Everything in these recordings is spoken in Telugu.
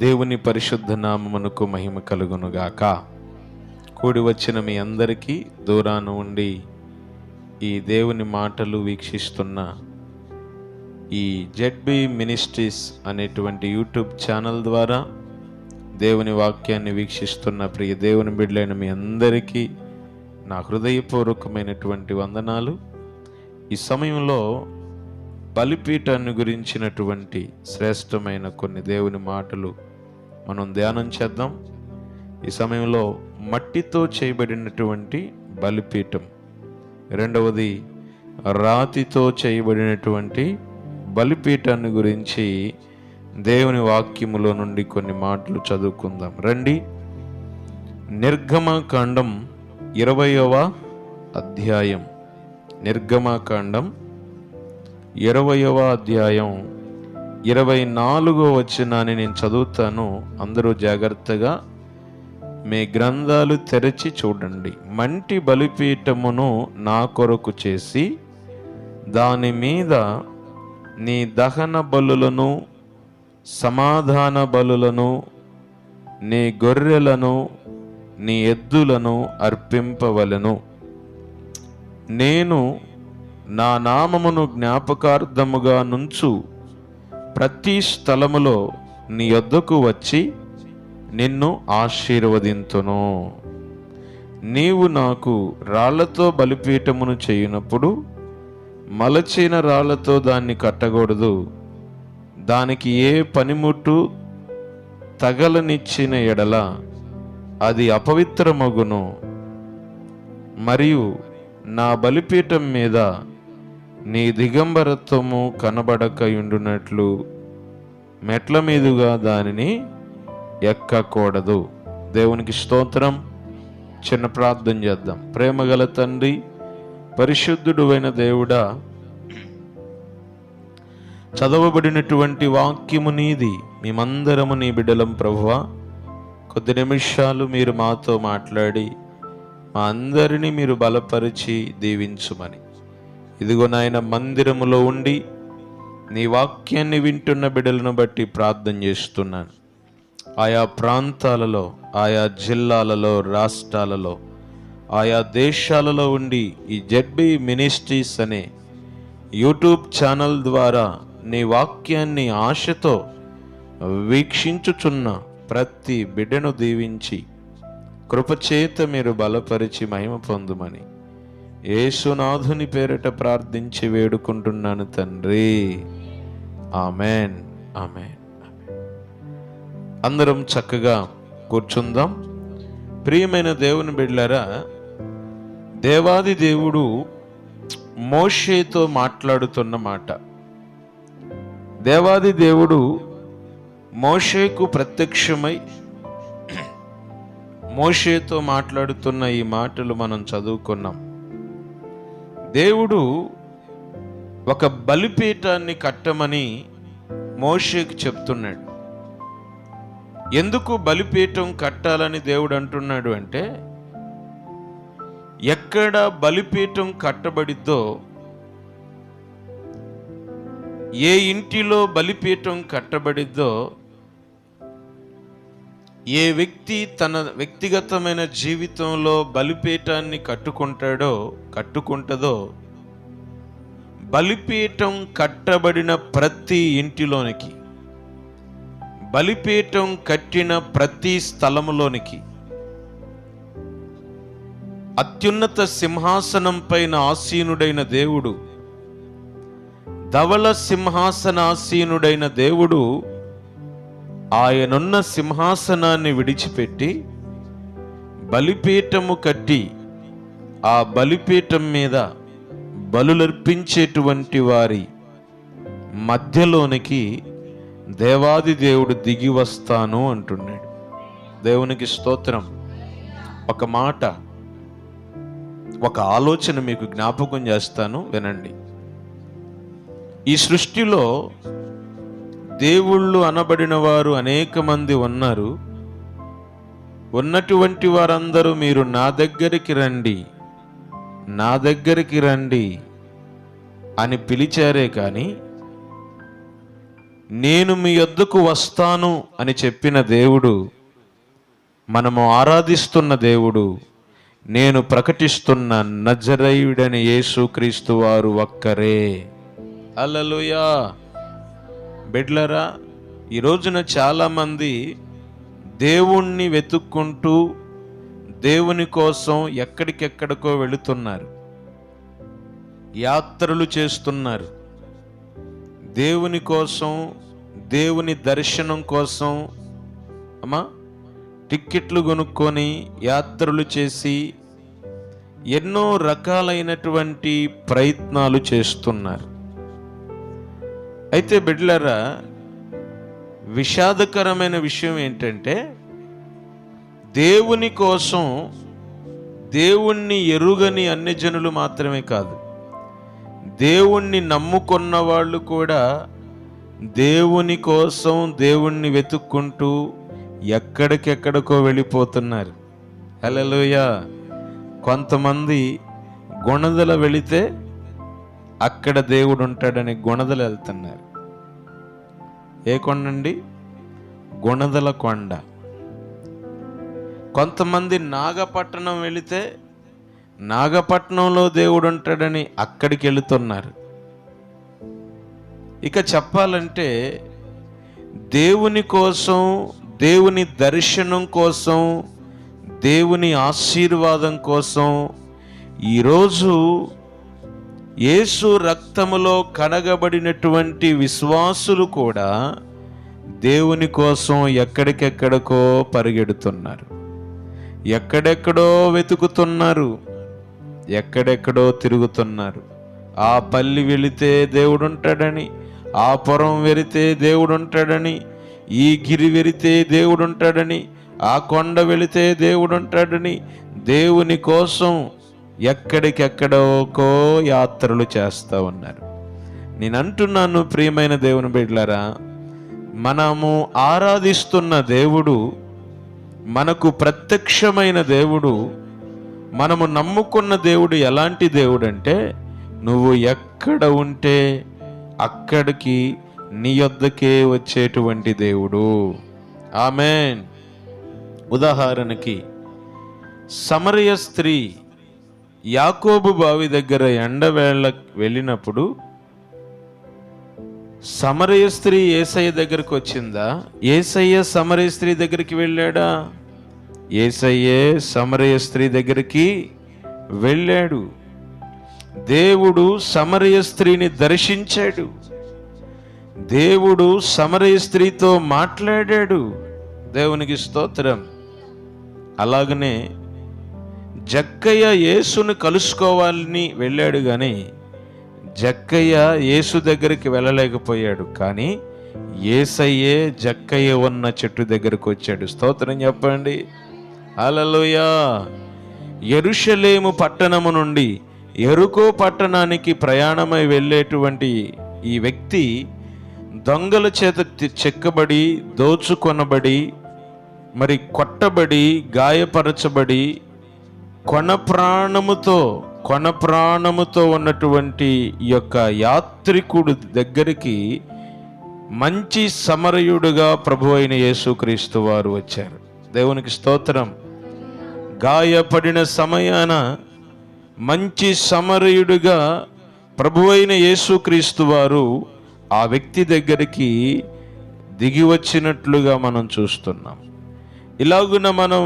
దేవుని పరిశుద్ధ నామమునకు మహిమ కలుగునుగాక. కూడి వచ్చిన మీ అందరికీ, దూరాన ఉండి ఈ దేవుని మాటలు వీక్షిస్తున్న ఈ జెడ్బీ మినిస్ట్రీస్ అనేటువంటి యూట్యూబ్ ఛానల్ ద్వారా దేవుని వాక్యాన్ని వీక్షిస్తున్న ప్రియ దేవుని బిడ్డలైన మీ అందరికీ నా హృదయపూర్వకమైనటువంటి వందనాలు. ఈ సమయంలో బలిపీఠాన్ని గురించినటువంటి శ్రేష్టమైన కొన్ని దేవుని మాటలు మనం ధ్యానం చేద్దాం. ఈ సమయంలో మట్టితో చేయబడినటువంటి బలిపీఠం, రెండవది రాతితో చేయబడినటువంటి బలిపీఠాన్ని గురించి దేవుని వాక్యములో నుండి కొన్ని మాటలు చదువుకుందాం. రండి. నిర్గమకాండం 20వ అధ్యాయం, నిర్గమకాండం 20వ అధ్యాయం 24వ వచనాన్ని నేను చదువుతాను. అందరూ జాగ్రత్తగా మీ గ్రంథాలు తెరచి చూడండి. మంటి బలిపీఠమును నా కొరకు చేసి దాని మీద నీ దహన బలులను, సమాధాన బలులను, నీ గొర్రెలను, నీ ఎద్దులను అర్పింపవలెను. నేను నా నామమును జ్ఞాపకార్థముగా నుంచు ప్రతి స్థలములో నీ యొద్దకు వచ్చి నిన్ను ఆశీర్వదింతును. నీవు నాకు రాళ్లతో బలిపీఠమును చేయునప్పుడు మలచిన రాళ్లతో దాన్ని కట్టకూడదు. దానికి ఏ పనిముట్టు తగలనిచ్చిన ఎడల అది అపవిత్రమగును. మరియు నా బలిపీఠం మీద నీ దిగంబరత్వము కనబడకయుండునట్లు మెట్ల మీదుగా దానిని ఎక్కకూడదు. దేవునికి స్తోత్రం. చిన్న ప్రార్థన చేద్దాం. ప్రేమగల తండ్రి, పరిశుద్ధుడు అయిన దేవుడా, చదవబడినటువంటి వాక్యము నీది, మేమందరము నీ బిడ్డలం ప్రభువా. కొద్ది నిమిషాలు మీరు మాతో మాట్లాడి మా అందరినీ మీరు బలపరిచి దీవించుమని, ఇదిగో నాయన మందిరములో ఉండి నీ వాక్యాన్ని వింటున్న బిడ్డలను బట్టి ప్రార్థన చేస్తున్నాను. ఆయా ప్రాంతాలలో, ఆయా జిల్లాలలో, రాష్ట్రాలలో, ఆయా దేశాలలో ఉండి ఈ జెడ్బీ మినిస్ట్రీస్ అనే యూట్యూబ్ ఛానల్ ద్వారా నీ వాక్యాన్ని ఆశతో వీక్షించుచున్న ప్రతి బిడ్డను దీవించి కృపచేత మీరు బలపరిచి మహిమ పొందుమని యేసునాథుని పేరిట ప్రార్థించి వేడుకుంటున్నాను తండ్రి. Amen, amen. అందరం చక్కగా కూర్చుందాం. ప్రియమైన దేవుని బిడ్డలారా, దేవాది దేవుడు మోషేతో మాట్లాడుతున్న మాట. దేవాది దేవుడు మోషేకు ప్రత్యక్షమై మోషేతో మాట్లాడుతున్న ఈ మాటలు మనం చదువుకున్నాం. దేవుడు ఒక బలిపీఠాన్ని కట్టమని మోషేకు చెప్తున్నాడు. ఎందుకు బలిపీఠం కట్టాలని దేవుడు అంటున్నాడు అంటే, ఎక్కడ బలిపీఠం కట్టబడిద్దో, ఏ ఇంటిలో బలిపీఠం కట్టబడిద్దో, ఏ వ్యక్తి తన వ్యక్తిగతమైన జీవితంలో బలిపీఠాన్ని కట్టుకుంటుందో, బలిపీఠం కట్టబడిన ప్రతి ఇంటిలోనికి, బలిపీఠం కట్టిన ప్రతి స్థలములోనికి, అత్యున్నత సింహాసనం పైన ఆసీనుడైన దేవుడు, ధవళ సింహాసనాసీనుడైన దేవుడు ఆయనున్న సింహాసనాన్ని విడిచిపెట్టి బలిపీఠము కట్టి ఆ బలిపీఠం మీద బలులర్పించేటువంటి వారి మధ్యలోనికి దేవాది దేవుడు దిగి వస్తాను అంటున్నాడు. దేవునికి స్తోత్రం. ఒక మాట, ఒక ఆలోచన మీకు జ్ఞాపకం చేస్తాను, వినండి. ఈ సృష్టిలో దేవుళ్ళు అనబడిన వారు అనేక మంది ఉన్నారు. ఉన్నటువంటి వారందరూ మీరు నా దగ్గరికి రండి, నా దగ్గరికి రండి అని పిలిచారే కానీ నేను మీ యొద్దకు వస్తాను అని చెప్పిన దేవుడు, మనము ఆరాధిస్తున్న దేవుడు, నేను ప్రకటిస్తున్న నజరేయుడని యేసుక్రీస్తు వారు ఒక్కరే. హల్లెలూయా. బిడ్లరా, ఈ రోజున చాలామంది దేవుణ్ణి వెతుక్కుంటూ దేవుని కోసం ఎక్కడికెక్కడికో వెళుతున్నారు, యాత్రలు చేస్తున్నారు. దేవుని కోసం, దేవుని దర్శనం కోసం టిక్కెట్లు కొనుక్కొని యాత్రలు చేసి ఎన్నో రకాలైనటువంటి ప్రయత్నాలు చేస్తున్నారు. అయితే బిడ్డలారా, విషాదకరమైన విషయం ఏంటంటే, దేవుని కోసం దేవుణ్ణి ఎరుగని అన్యజనులు మాత్రమే కాదు, దేవుణ్ణి నమ్ముకున్న వాళ్ళు కూడా దేవుని కోసం దేవుణ్ణి వెతుక్కుంటూ ఎక్కడికెక్కడికో వెళ్ళిపోతున్నారు. హల్లెలూయా. కొంతమంది గుణదల వెళితే అక్కడ దేవుడు ఉంటాడని గుణదల వెళ్తున్నారు. ఏ కొండండి? గుణదల కొండ. కొంతమంది నాగపట్టణం వెళితే నాగపట్నంలో దేవుడు ఉంటాడని అక్కడికి వెళుతున్నారు. ఇక చెప్పాలంటే దేవుని కోసం, దేవుని దర్శనం కోసం, దేవుని ఆశీర్వాదం కోసం ఈరోజు యేసు రక్తములో కడగబడినటువంటి విశ్వాసులు కూడా దేవుని కోసం ఎక్కడికెక్కడికో పరిగెడుతున్నారు, ఎక్కడెక్కడో వెతుకుతున్నారు, ఎక్కడెక్కడో తిరుగుతున్నారు. ఆ పల్లి వెళితే దేవుడు ఉంటాడని, ఆ పురం వెళితే దేవుడు ఉంటాడని, ఈ గిరి వెళితే దేవుడు ఉంటాడని, ఆ కొండ వెళితే దేవుడు ఉంటాడని దేవుని కోసం ఎక్కడికెక్కడోకో యాత్రలు చేస్తూ ఉన్నారు. నేను అంటున్నాను, ప్రియమైన దేవుని బిడ్డలారా, మనము ఆరాధిస్తున్న దేవుడు, మనకు ప్రత్యక్షమైన దేవుడు, మనము నమ్ముకున్న దేవుడు ఎలాంటి దేవుడు అంటే, నువ్వు ఎక్కడ ఉంటే అక్కడికి నీ యొద్దకే వచ్చేటువంటి దేవుడు. ఆమేన్. ఉదాహరణకి సమరయ స్త్రీ యాకోబు బావి దగ్గర ఎండవేళ వెళ్ళినప్పుడు సమరయ స్త్రీ యేసయ్య దగ్గరికి వచ్చిందా? యేసయ్య సమరయ స్త్రీ దగ్గరికి వెళ్ళాడా? యేసయ్యే సమరయ స్త్రీ దగ్గరికి వెళ్ళాడు. దేవుడు సమరయ స్త్రీని దర్శించాడు. దేవుడు సమరయ స్త్రీతో మాట్లాడాడు. దేవునికి స్తోత్రం. అలాగనే జక్కయ్య యేసును కలుసుకోవాలని వెళ్ళాడు, కానీ జక్కయ్య యేసు దగ్గరికి వెళ్ళలేకపోయాడు. కానీ యేసయ్యే జక్కయ్య ఉన్న చెట్టు దగ్గరకు వచ్చాడు. స్తోత్రం చెప్పండి. హల్లెలూయా. యెరూషలేము పట్టణము నుండి యెరికో పట్టణానికి ప్రయాణమై వెళ్ళేటువంటి ఈ వ్యక్తి దొంగల చేత చెక్కబడి, దోచుకొనబడి, మరి కొట్టబడి, గాయపరచబడి, కొన ప్రాణముతో ఉన్నటువంటి ఈ యొక్క యాత్రికుడు దగ్గరికి మంచి సమరయుడుగా ప్రభు అయిన యేసుక్రీస్తు వారు వచ్చారు. దేవునికి స్తోత్రం. గాయపడిన సమయాన మంచి సమరయుడుగా ప్రభు అయిన యేసుక్రీస్తు వారు ఆ వ్యక్తి దగ్గరికి దిగి వచ్చినట్లుగా మనం చూస్తున్నాం. ఇలాగున మనం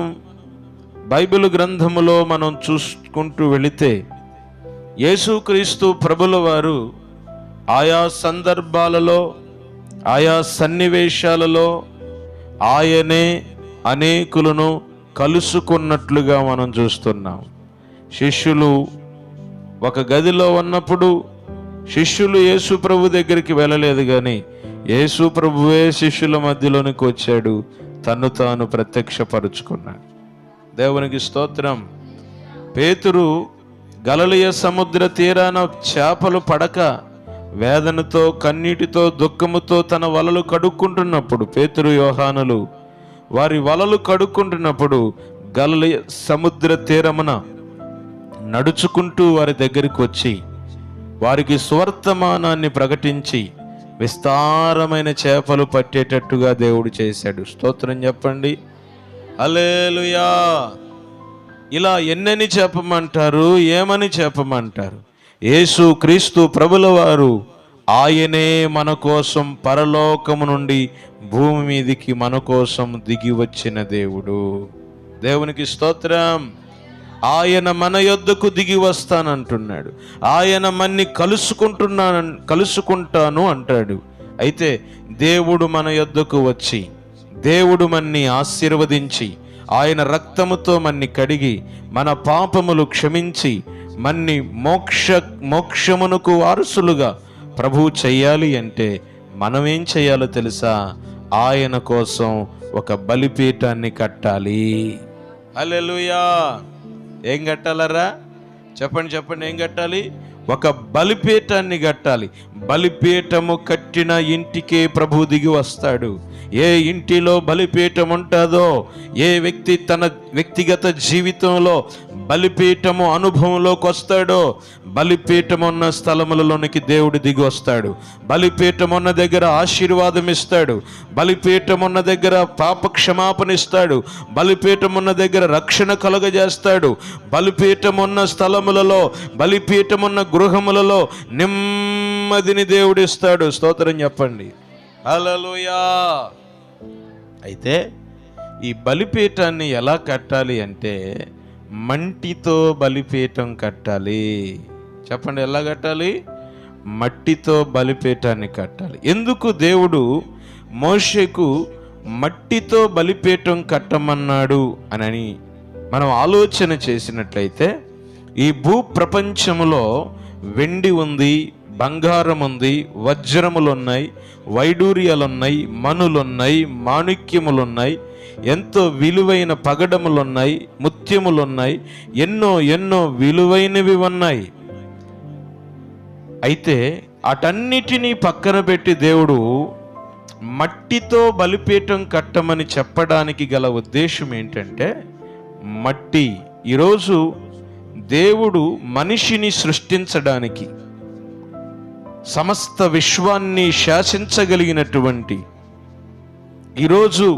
బైబిల్ గ్రంథములో మనం చూసుకుంటూ వెళితే యేసుక్రీస్తు ప్రభుల వారు ఆయా సందర్భాలలో, ఆయా సన్నివేశాలలో ఆయనే అనేకులను కలుసుకున్నట్లుగా మనం చూస్తున్నాం. శిష్యులు ఒక గదిలో ఉన్నప్పుడు శిష్యులు యేసు ప్రభు దగ్గరికి వెళ్ళలేదు, కానీ యేసు ప్రభువే శిష్యుల మధ్యలోనికి వచ్చాడు, తన్ను తాను ప్రత్యక్షపరుచుకున్నాడు. దేవునికి స్తోత్రం. పేతురు గలిలయ సముద్ర తీరాన చేపలు పడక వేదనతో, కన్నీటితో, దుఃఖముతో తన వలలు కడుక్కుంటున్నప్పుడు, పేతురు యోహానులు వారి వలలు కడుక్కుంటున్నప్పుడు గలిలయ సముద్ర తీరమున నడుచుకుంటూ వారి దగ్గరికి వచ్చి వారికి సువర్తమానాన్ని ప్రకటించి విస్తారమైన చేపలు పట్టేటట్టుగా దేవుడు చేశాడు. స్తోత్రం చెప్పండి. హల్లెలూయా. ఇలా ఎన్నని చెప్పమంటారు, ఏమని చెప్పమంటారు? యేసు క్రీస్తు ప్రభుల వారు, ఆయనే మన కోసం పరలోకము నుండి భూమి మీదికి మన కోసం దిగి వచ్చిన దేవుడు. దేవునికి స్తోత్రం. ఆయన మన యొద్దకు దిగి వస్తానంటున్నాడు. ఆయన మన్ని కలుసుకుంటాను అంటాడు. అయితే దేవుడు మన యొద్దకు వచ్చి, దేవుడు మన్ని ఆశీర్వదించి, ఆయన రక్తముతో మన్ని కడిగి, మన పాపములు క్షమించి, మన్ని మోక్షమునకు వారసులుగా ప్రభువు చెయ్యాలి అంటే మనం ఏం చేయాలో తెలుసా? ఆయన కోసం ఒక బలిపీఠాన్ని కట్టాలి. హల్లెలూయా. ఏం కట్టాలరా? చెప్పండి చెప్పండి, ఏం కట్టాలి? ఒక బలిపీఠాన్ని కట్టాలి. బలిపీఠము కట్టిన ఇంటికే ప్రభు దిగి వస్తాడు. ఏ ఇంటిలో బలిపీఠం ఉంటుందో, ఏ వ్యక్తి తన వ్యక్తిగత జీవితంలో బలిపీఠము అనుభవంలోకి వస్తాడో, బలిపీఠం ఉన్న స్థలములలోనికి దేవుడు దిగి వస్తాడు. బలిపీఠం ఉన్న దగ్గర ఆశీర్వాదం ఇస్తాడు. బలిపీఠం ఉన్న దగ్గర పాప క్షమాపణ ఇస్తాడు. బలిపీఠం ఉన్న దగ్గర రక్షణ కలుగజేస్తాడు. బలిపీఠం ఉన్న స్థలములలో, బలిపీఠం ఉన్న గృహములలో నెమ్మదిని దేవుడు ఇస్తాడు. స్తోత్రం చెప్పండి. హల్లెలూయా. అయితే ఈ బలిపీఠాన్ని ఎలా కట్టాలి అంటే మట్టితో బలిపీఠం కట్టాలి. చెప్పండి, ఎలా కట్టాలి? మట్టితో బలిపీఠాన్ని కట్టాలి. ఎందుకు దేవుడు మోషేకు మట్టితో బలిపీఠం కట్టమన్నాడు అని మనం ఆలోచన చేసినట్లయితే, ఈ భూ ప్రపంచములో వెండి ఉంది, బంగారం ఉంది, వజ్రములున్నాయి, వైడూర్యాలున్నాయి, మనులున్నాయి, మాణిక్యములున్నాయి, ఎంతో విలువైన పగడములున్నాయి, ముత్యములున్నాయి, ఎన్నో ఎన్నో విలువైనవి ఉన్నాయి. అయితే అటన్నిటినీ పక్కన పెట్టి దేవుడు మట్టితో బలిపీఠం కట్టమని చెప్పడానికి గల ఉద్దేశం ఏంటంటే, మట్టి ఈరోజు దేవుడు మనిషిని సృష్టించడానికి, సమస్త విశ్వాన్ని శాసించగలిగినటువంటి, ఈరోజు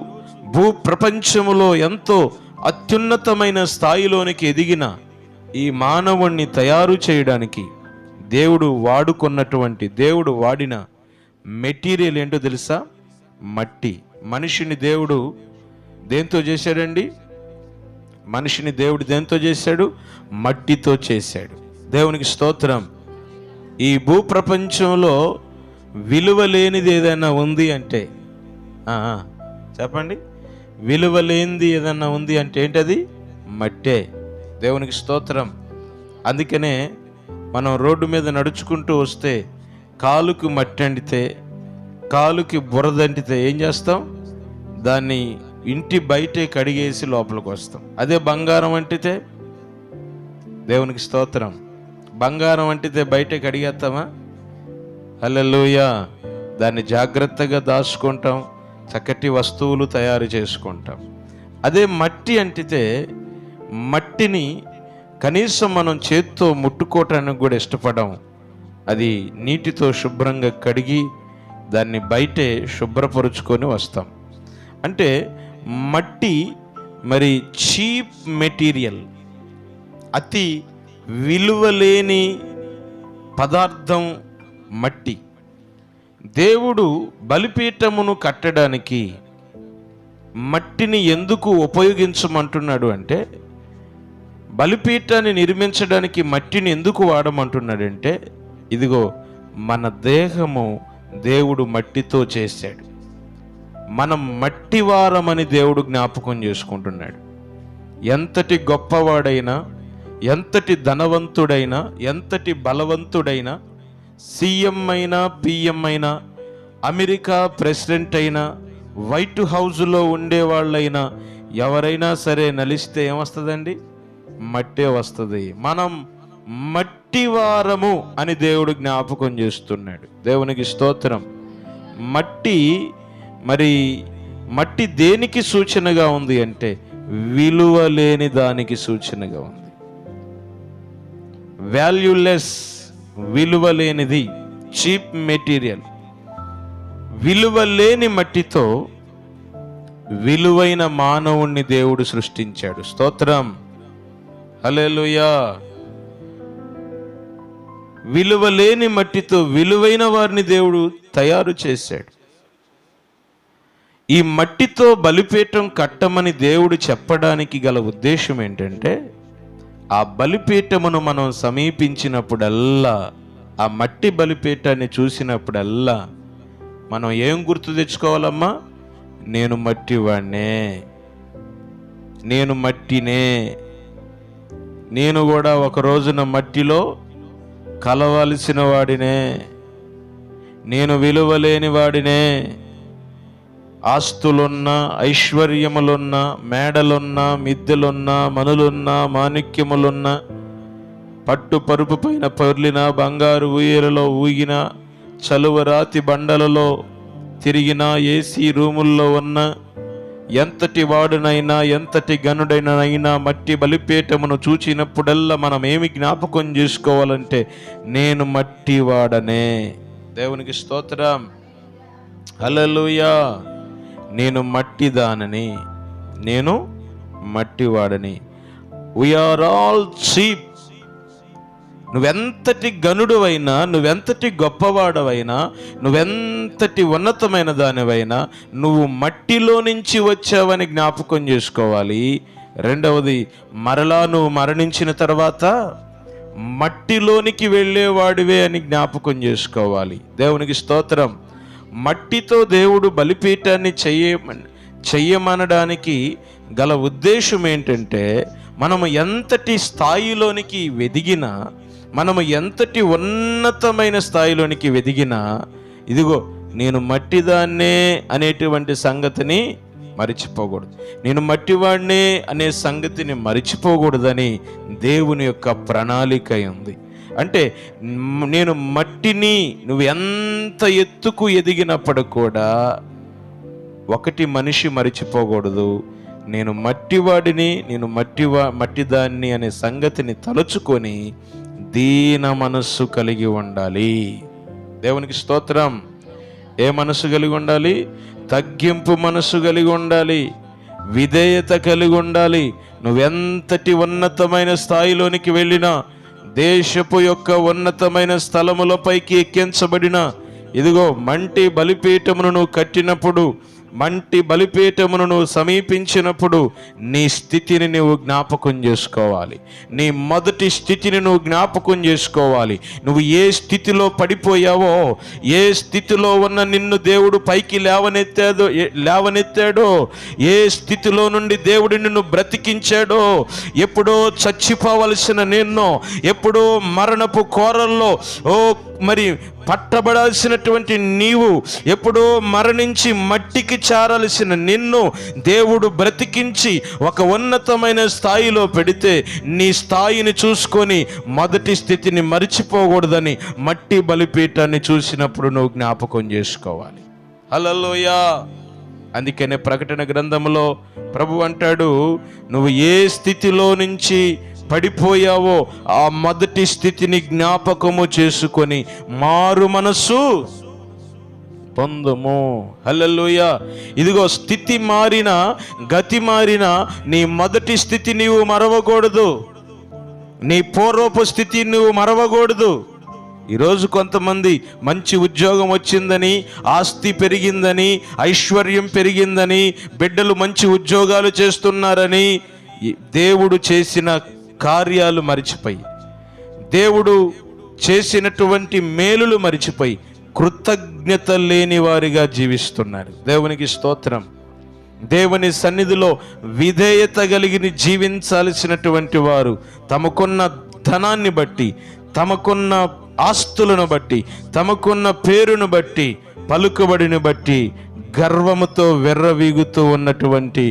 భూ ప్రపంచములో ఎంతో అత్యున్నతమైన స్థాయిలోనికి ఎదిగిన ఈ మానవుణ్ణి తయారు చేయడానికి దేవుడు వాడుకున్నటువంటి, దేవుడు వాడిన మెటీరియల్ ఏంటో తెలుసా? మట్టి. మనిషిని దేవుడు దేంతో చేశాడండి? మనిషిని దేవుడు దేంతో చేశాడు? మట్టితో చేశాడు. దేవునికి స్తోత్రం. ఈ భూ ప్రపంచంలో విలువ లేనిది ఏదైనా ఉంది అంటే, చెప్పండి, విలువ లేనిది ఏదైనా ఉంది అంటే ఏంటది? మట్టే. దేవునికి స్తోత్రం. అందుకనే మనం రోడ్డు మీద నడుచుకుంటూ వస్తే కాలుకి మట్టి అంటితే, కాలుకి బురద అంటితే ఏం చేస్తాం? దాన్ని ఇంటి బయటే కడిగేసి లోపలికి వస్తాం. అదే బంగారం అంటితే, దేవునికి స్తోత్రం, బంగారం అంటితే బయటే కడిగేస్తామా? హల్లెలూయా. దాన్ని జాగ్రత్తగా దాచుకుంటాం, చక్కటి వస్తువులు తయారు చేసుకుంటాం. అదే మట్టి అంటితే, మట్టిని కనీసం మనం చేత్తో ముట్టుకోవటానికి కూడా ఇష్టపడం. అది నీటితో శుభ్రంగా కడిగి దాన్ని బయటే శుభ్రపరుచుకొని వస్తాం. అంటే మట్టి మరి చీప్ మెటీరియల్, అతి విలువలేని పదార్థం మట్టి. దేవుడు బలిపీఠమును కట్టడానికి మట్టిని ఎందుకు ఉపయోగించమంటున్నాడు అంటే, బలిపీఠాన్ని నిర్మించడానికి మట్టిని ఎందుకు వాడమంటున్నాడంటే, ఇదిగో మన దేహము దేవుడు మట్టితో చేశాడు. మనం మట్టివారమని దేవుడు జ్ఞాపకం చేసుకుంటున్నాడు. ఎంతటి గొప్పవాడైనా, ఎంతటి ధనవంతుడైనా, ఎంతటి బలవంతుడైనా, సీఎం అయినా, పిఎం అయినా, అమెరికా ప్రెసిడెంట్ అయినా, వైట్ హౌస్లో ఉండేవాళ్ళైనా, ఎవరైనా సరే నలిస్తే ఏమొస్తుందండి? మట్టే వస్తుంది. మనం మట్టివారము అని దేవుడు జ్ఞాపకం చేస్తున్నాడు. దేవునికి స్తోత్రం. మట్టి మట్టి దేనికి సూచనగా ఉంది అంటే, విలువ లేని దానికి సూచనగా ఉంది. వాల్యూలెస్, విలువ లేనిది, చీప్ మెటీరియల్. విలువ లేని మట్టితో విలువైన మానవుణ్ణి దేవుడు సృష్టించాడు. స్తోత్రం, హల్లెలూయా. విలువ లేని మట్టితో విలువైన వారిని దేవుడు తయారు చేశాడు. ఈ మట్టితో బలిపీఠం కట్టమని దేవుడు చెప్పడానికి గల ఉద్దేశం ఏంటంటే, ఆ బలిపీఠమును మనం సమీపించినప్పుడల్లా, ఆ మట్టి బలిపీఠాన్ని చూసినప్పుడల్లా మనం ఏం గుర్తు తెచ్చుకోవాలమ్మా? నేను మట్టివాణ్ణే, నేను మట్టినే, నేను కూడా ఒక రోజున మట్టిలో కలవాల్సిన వాడినే, నేను విలువలేని వాడినే. ఆస్తులున్నా, ఐశ్వర్యములున్నా, మేడలున్నా, మిద్దెలున్నా, మనులున్నా, మాణిక్యములున్నా, పట్టు పరుపు పైన పొర్లిన, బంగారు ఊయలలో ఊగిన, చలువరాతి బండలలో తిరిగిన, ఏసీ రూముల్లో ఉన్న ఎంతటి వాడునైనా, ఎంతటి గనుడైనైనా మట్టి బలిపీఠమును చూచినప్పుడల్లా మనం ఏమి జ్ఞాపకం చేసుకోవాలంటే, నేను మట్టి వాడనే. దేవునికి స్తోత్రం, హల్లెలూయా. నేను మట్టిదానని, నేను మట్టివాడని. We are all cheap. నువ్వెంతటి గనుడువైనా, నువ్వెంతటి గొప్పవాడవైనా, నువ్వెంతటి ఉన్నతమైన దానివైనా, నువ్వు మట్టిలో నుంచి వచ్చావని జ్ఞాపకం చేసుకోవాలి. రెండవది, మరలా నువ్వు మరణించిన తర్వాత మట్టిలోనికి వెళ్ళేవాడివే అని జ్ఞాపకం చేసుకోవాలి. దేవునికి స్తోత్రం. మట్టితో దేవుడు బలిపీఠాన్ని చెయ్యమనడానికి గల ఉద్దేశం ఏంటంటే, మనము ఎంతటి స్థాయిలోనికి వెదిగినా, మనము ఎంతటి ఉన్నతమైన స్థాయిలోనికి వెదిగినా, ఇదిగో నేను మట్టిదాన్నే అనేటువంటి సంగతిని మరిచిపోకూడదు, నేను మట్టివాడినే అనే సంగతిని మరిచిపోకూడదని దేవుని యొక్క ప్రణాళిక ఉంది. అంటే నేను మట్టిని, నువ్వు ఎంత ఎత్తుకు ఎదిగినప్పుడు కూడా ఒకటి మనిషి మరిచిపోకూడదు, నేను మట్టివాడిని, నేను మట్టిదాన్ని అనే సంగతిని తలుచుకొని దీన మనస్సు కలిగి ఉండాలి. దేవునికి స్తోత్రం. ఏ మనస్సు కలిగి ఉండాలి? తగ్గింపు మనస్సు కలిగి ఉండాలి, విధేయత కలిగి ఉండాలి. నువ్వెంతటి ఉన్నతమైన స్థాయిలోనికి వెళ్ళినా, దేశపు యొక్క ఉన్నతమైన స్థలములపైకి ఎక్కించబడిన, ఇదిగో మంటి బలిపీఠమును నువ్వు కట్టినప్పుడు, మంటి బలిపీఠమును నువ్వు సమీపించినప్పుడు నీ స్థితిని నువ్వు జ్ఞాపకం చేసుకోవాలి. నీ మొదటి స్థితిని నువ్వు జ్ఞాపకం చేసుకోవాలి. నువ్వు ఏ స్థితిలో పడిపోయావో, ఏ స్థితిలో ఉన్న నిన్ను దేవుడు పైకి లేవనెత్తాడో, ఏ స్థితిలో నుండి దేవుడు నిన్ను బ్రతికించాడో, ఎప్పుడో చచ్చిపోవలసిన నిన్ను, ఎప్పుడో మరణపు కోరల్లో మరి పట్టబడాల్సినటువంటి నీవు, ఎప్పుడో మరణించి మట్టికి చేరాల్సిన నిన్ను దేవుడు బ్రతికించి ఒక ఉన్నతమైన స్థాయిలో పెడితే, నీ స్థాయిని చూసుకొని మొదటి స్థితిని మరిచిపోకూడదని మట్టి బలిపీఠాన్ని చూసినప్పుడు నువ్వు జ్ఞాపకం చేసుకోవాలి. హల్లెలూయా. అందుకనే ప్రకటన గ్రంథంలో ప్రభు అంటాడు, నువ్వు ఏ స్థితిలో నుంచి పడిపోయావో ఆ మొదటి స్థితిని జ్ఞాపకము చేసుకొని మారు మనస్సు పొందుము. హల్లెలూయా. ఇదిగో స్థితి మారినా, గతి మారినా నీ మొదటి స్థితి నీవు మరవకూడదు, నీ పూర్వపు స్థితి నువ్వు మరవకూడదు. ఈరోజు కొంతమంది మంచి ఉద్యోగం వచ్చిందని, ఆస్తి పెరిగిందని, ఐశ్వర్యం పెరిగిందని, బిడ్డలు మంచి ఉద్యోగాలు చేస్తున్నారని దేవుడు చేసిన కార్యాలు మరిచిపోయి, దేవుడు చేసినటువంటి మేలులు మరిచిపోయి కృతజ్ఞత లేని వారిగా జీవిస్తున్నారు. దేవునికి స్తోత్రం. దేవుని సన్నిధిలో విధేయత కలిగి జీవించాల్సినటువంటి వారు తమకున్న ధనాన్ని బట్టి, తమకున్న ఆస్తులను బట్టి, తమకున్న పేరును బట్టి, పలుకుబడిని బట్టి గర్వముతో వెర్రవీగుతూ ఉన్నటువంటి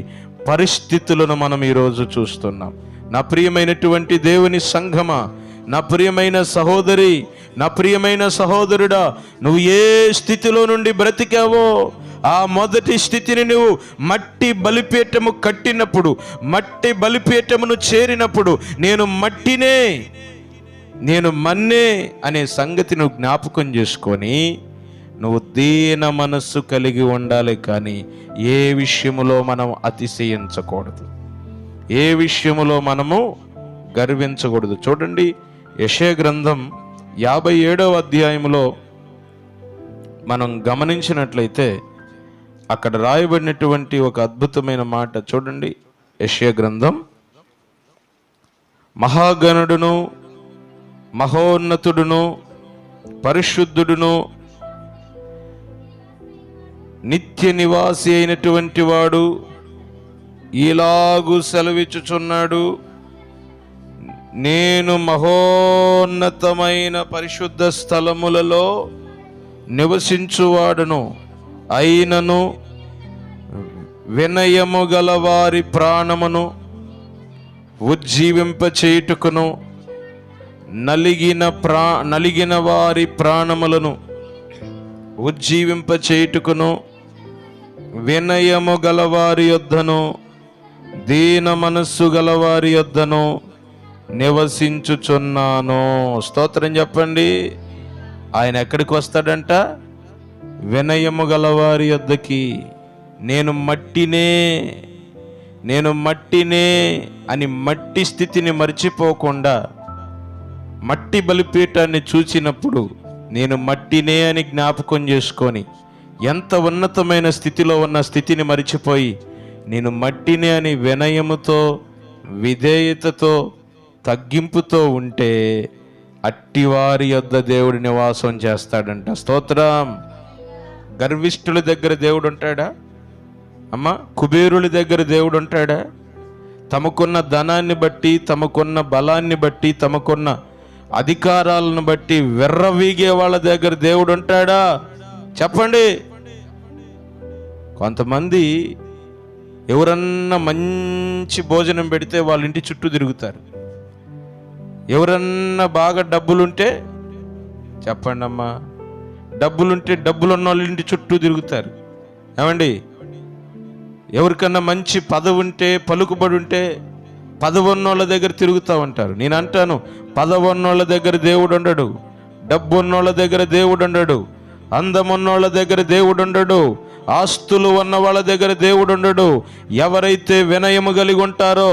పరిస్థితులను మనం ఈరోజు చూస్తున్నాం. నా ప్రియమైనటువంటి దేవుని సంఘమా, నా ప్రియమైన సహోదరి, నా ప్రియమైన సహోదరుడా, నువ్వు ఏ స్థితిలో నుండి బ్రతికావో ఆ మొదటి స్థితిని నువ్వు మట్టి బలిపీఠము కట్టినప్పుడు, మట్టి బలిపీఠమును చేరినప్పుడు, నేను మట్టినే, నేను మన్నే అనే సంగతి నువ్వు జ్ఞాపకం చేసుకొని నువ్వు దీన మనస్సు కలిగి ఉండాలి, కానీ ఏ విషయములో మనం అతిశయించకూడదు, ఏ విషయములో మనము గర్వించకూడదు. చూడండి, యెషయా గ్రంథం 57వ అధ్యాయంలో మనం గమనించినట్లయితే అక్కడ రాయబడినటువంటి ఒక అద్భుతమైన మాట చూడండి. యెషయా గ్రంథం, మహాగణుడును మహోన్నతుడును పరిశుద్ధుడును నిత్య నివాసి అయినటువంటి వాడు ఇలాగు సెలవిచ్చుచున్నాడు, నేను మహోన్నతమైన పరిశుద్ధ స్థలములలో నివసించువాడును, అయినను వినయము గల వారి ప్రాణమును ఉజ్జీవింపచేయుటకును నలిగిన వారి ప్రాణములను ఉజ్జీవింపచేయుటకును వినయము గలవారి యొద్దను దీన మనస్సు గలవారి యొద్దను నివసించుచున్నాను. స్తోత్రం చెప్పండి. ఆయన ఎక్కడికి వస్తాడంట? వినయము గలవారి యొద్దకి. నేను మట్టినే అని మట్టి స్థితిని మర్చిపోకుండా, మట్టి బలిపీఠాన్ని చూచినప్పుడు నేను మట్టినే అని జ్ఞాపకం చేసుకొని, ఎంత ఉన్నతమైన స్థితిలో ఉన్న స్థితిని మరిచిపోయి నేను మట్టినే అని వినయముతో విధేయతతో తగ్గింపుతో ఉంటే అట్టివారి యొద్ద దేవుడు నివాసం చేస్తాడంట. స్తోత్రం. గర్విష్ఠుల దగ్గర దేవుడు ఉంటాడా అమ్మా? కుబేరుల దగ్గర దేవుడు ఉంటాడా? తమకున్న ధనాన్ని బట్టి, తమకున్న బలాన్ని బట్టి, తమకున్న అధికారాలను బట్టి వెర్రవీగే వాళ్ళ దగ్గర దేవుడు ఉంటాడా? చెప్పండి. కొంతమంది ఎవరన్నా మంచి భోజనం పెడితే వాళ్ళ ఇంటి చుట్టూ తిరుగుతారు. ఎవరన్నా బాగా డబ్బులుంటే, చెప్పండి అమ్మా, డబ్బులుంటే డబ్బులున్న వాళ్ళ ఇంటి చుట్టూ తిరుగుతారు. ఏమండి? ఎవరికన్నా మంచి పదవి ఉంటే, పలుకుబడి ఉంటే పదవి ఉన్నోళ్ళ దగ్గర తిరుగుతూ ఉంటారు. నేను అంటాను, పదవి ఉన్నోళ్ళ దగ్గర దేవుడు ఉండడు, డబ్బు ఉన్నోళ్ళ దగ్గర దేవుడు ఉండడు, అందం ఉన్నోళ్ళ దగ్గర దేవుడు ఉండడు, ఆస్తులు ఉన్న వాళ్ళ దగ్గర దేవుడు ఉండడు. ఎవరైతే వినయము కలిగి ఉంటారో,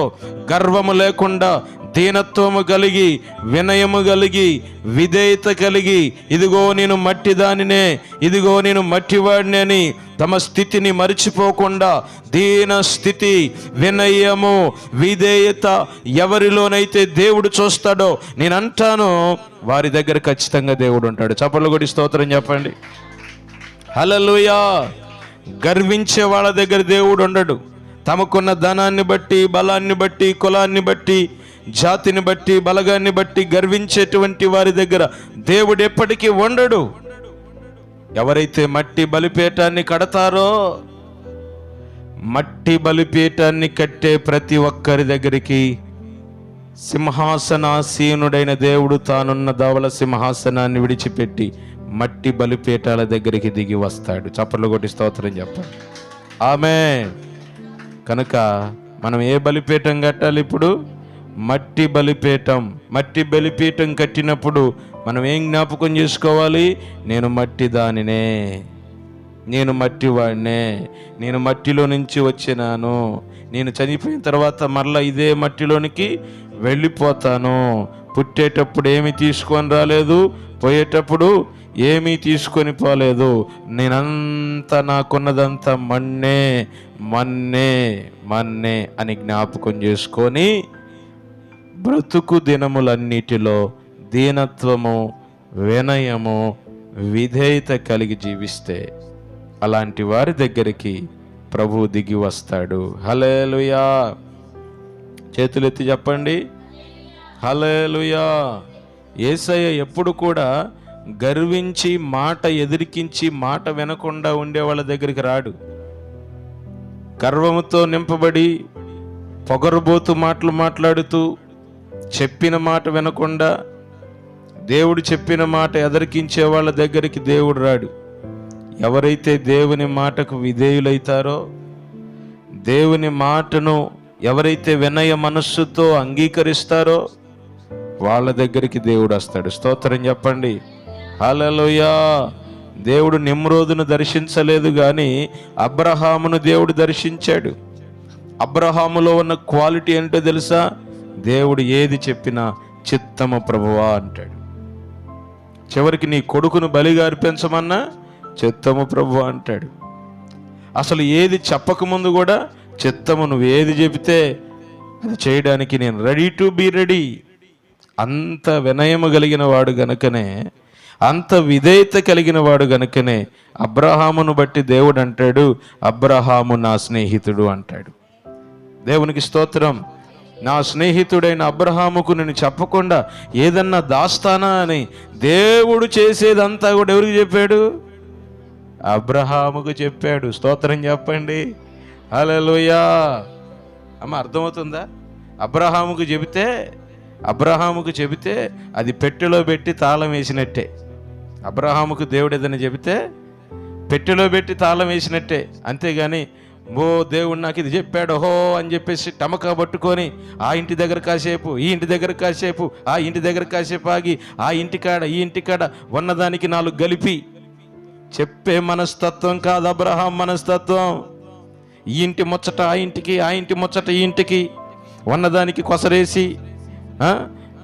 గర్వము లేకుండా దీనత్వము కలిగి, వినయము కలిగి, విధేయత కలిగి, ఇదిగో నేను మట్టి దానినే, ఇదిగో నేను మట్టివాడిని అని తమ స్థితిని మరిచిపోకుండా దీన స్థితి, వినయము, విధేయత ఎవరిలోనైతే దేవుడు చూస్తాడో, నేను అంటాను వారి దగ్గర ఖచ్చితంగా దేవుడు ఉంటాడు. చప్పట్లు కొట్టి స్తోత్రం చెప్పండి. హల్లెలూయా. గర్వించే వాళ్ళ దగ్గర దేవుడు ఉండడు. తమకున్న ధనాన్ని బట్టి, బలాన్ని బట్టి, కులాన్ని బట్టి, జాతిని బట్టి, బలగాన్ని బట్టి గర్వించేటువంటి వారి దగ్గర దేవుడు ఎప్పటికీ ఉండడు. ఎవరైతే మట్టి బలిపీఠాన్ని కడతారో, మట్టి బలిపీఠాన్ని కట్టే ప్రతి ఒక్కరి దగ్గరికి సింహాసనాసీనుడైన దేవుడు తానున్న ధవళ సింహాసనాన్ని విడిచిపెట్టి మట్టి బలిపీఠాల దగ్గరికి దిగి వస్తాడు. చప్పట్లు కొట్టి స్తోత్రం చెప్పండి. ఆమేన్. కనుక మనం ఏ బలిపీఠం కట్టాలి? ఇప్పుడు మట్టి బలిపీఠం. మట్టి బలిపీఠం కట్టినప్పుడు మనం ఏం జ్ఞాపకం చేసుకోవాలి? నేను మట్టి దానినే, నేను మట్టి వాడినే, నేను మట్టిలో నుంచి వచ్చినాను, నేను చనిపోయిన తర్వాత మరలా ఇదే మట్టిలోనికి వెళ్ళిపోతాను. పుట్టేటప్పుడు ఏమి తీసుకొని రాలేదు, పోయేటప్పుడు ఏమీ తీసుకొని పోలేదు. నేనంతా, నాకున్నదంతా మన్నే మన్నే మన్నే అని జ్ఞాపకం చేసుకొని బ్రతుకు దినములన్నిటిలో దీనత్వము, వినయము, విధేయత కలిగి జీవిస్తే అలాంటి వారి దగ్గరికి ప్రభువు దిగి వస్తాడు. హల్లెలూయా. చేతులెత్తి చెప్పండి, హల్లెలూయా. యేసయ్య ఎప్పుడు కూడా గర్వించి, మాట ఎదిరికించి, మాట వినకుండా ఉండే వాళ్ళ దగ్గరికి రాడు. గర్వముతో నింపబడి పొగరుబోతు మాటలు మాట్లాడుతూ, చెప్పిన మాట వినకుండా, దేవుడు చెప్పిన మాట ఎదరికించే వాళ్ళ దగ్గరికి దేవుడు రాడు. ఎవరైతే దేవుని మాటకు విధేయులైతారో, దేవుని మాటను ఎవరైతే వినయ మనస్సుతో అంగీకరిస్తారో వాళ్ళ దగ్గరికి దేవుడు వస్తాడు. స్తోత్రం చెప్పండి. హల్లెలూయా. దేవుడు నిమ్రోదును దర్శించలేదు, కానీ అబ్రహామును దేవుడు దర్శించాడు. అబ్రహాములో ఉన్న క్వాలిటీ ఏంటో తెలుసా? దేవుడు ఏది చెప్పినా చిత్తము ప్రభువా అంటాడు. చివరికి నీ కొడుకును బలిగా అర్పించమన్నా చిత్తము ప్రభువా అంటాడు. అసలు ఏది చెప్పకముందు కూడా చిత్తము, నువ్వు ఏది చెబితే అది చేయడానికి నేను రెడీ టు బీ రెడీ. అంత వినయము కలిగిన వాడు గనుకనే, అంత విధేయత కలిగిన వాడు గనుకనే అబ్రహామును బట్టి దేవుడు అంటాడు, అబ్రహాము నా స్నేహితుడు అంటాడు. దేవునికి స్తోత్రం. నా స్నేహితుడైన అబ్రహాముకు నేను చెప్పకుండా ఏదన్నా దాస్తానా అని దేవుడు చేసేదంతా కూడా ఎవరికి చెప్పాడు? అబ్రహాముకు చెప్పాడు. స్తోత్రం చెప్పండి. హల్లెలూయా. అమ్మ, అర్థమవుతుందా? అబ్రహాముకు చెబితే అది పెట్టెలో పెట్టి తాళం వేసినట్టే. అబ్రహాముకు దేవుడు ఏదైనా చెబితే పెట్టెలో పెట్టి తాళం వేసినట్టే. అంతేగాని ఓ దేవుడు నాకు ఇది చెప్పాడు హో అని చెప్పేసి టమకా పట్టుకొని ఆ ఇంటి దగ్గర కాసేపు, ఈ ఇంటి దగ్గర కాసేపు, ఆ ఇంటి దగ్గర కాసేపు ఆగి ఆ ఇంటికాడ ఈ ఇంటికాడ ఉన్నదానికి 4 గలిపి చెప్పే మనస్తత్వం కాదు అబ్రహాం మనస్తత్వం. ఈ ఇంటి ముచ్చట ఆ ఇంటికి, ఆ ఇంటి ముచ్చట ఈ ఇంటికి, ఉన్నదానికి కొసరేసి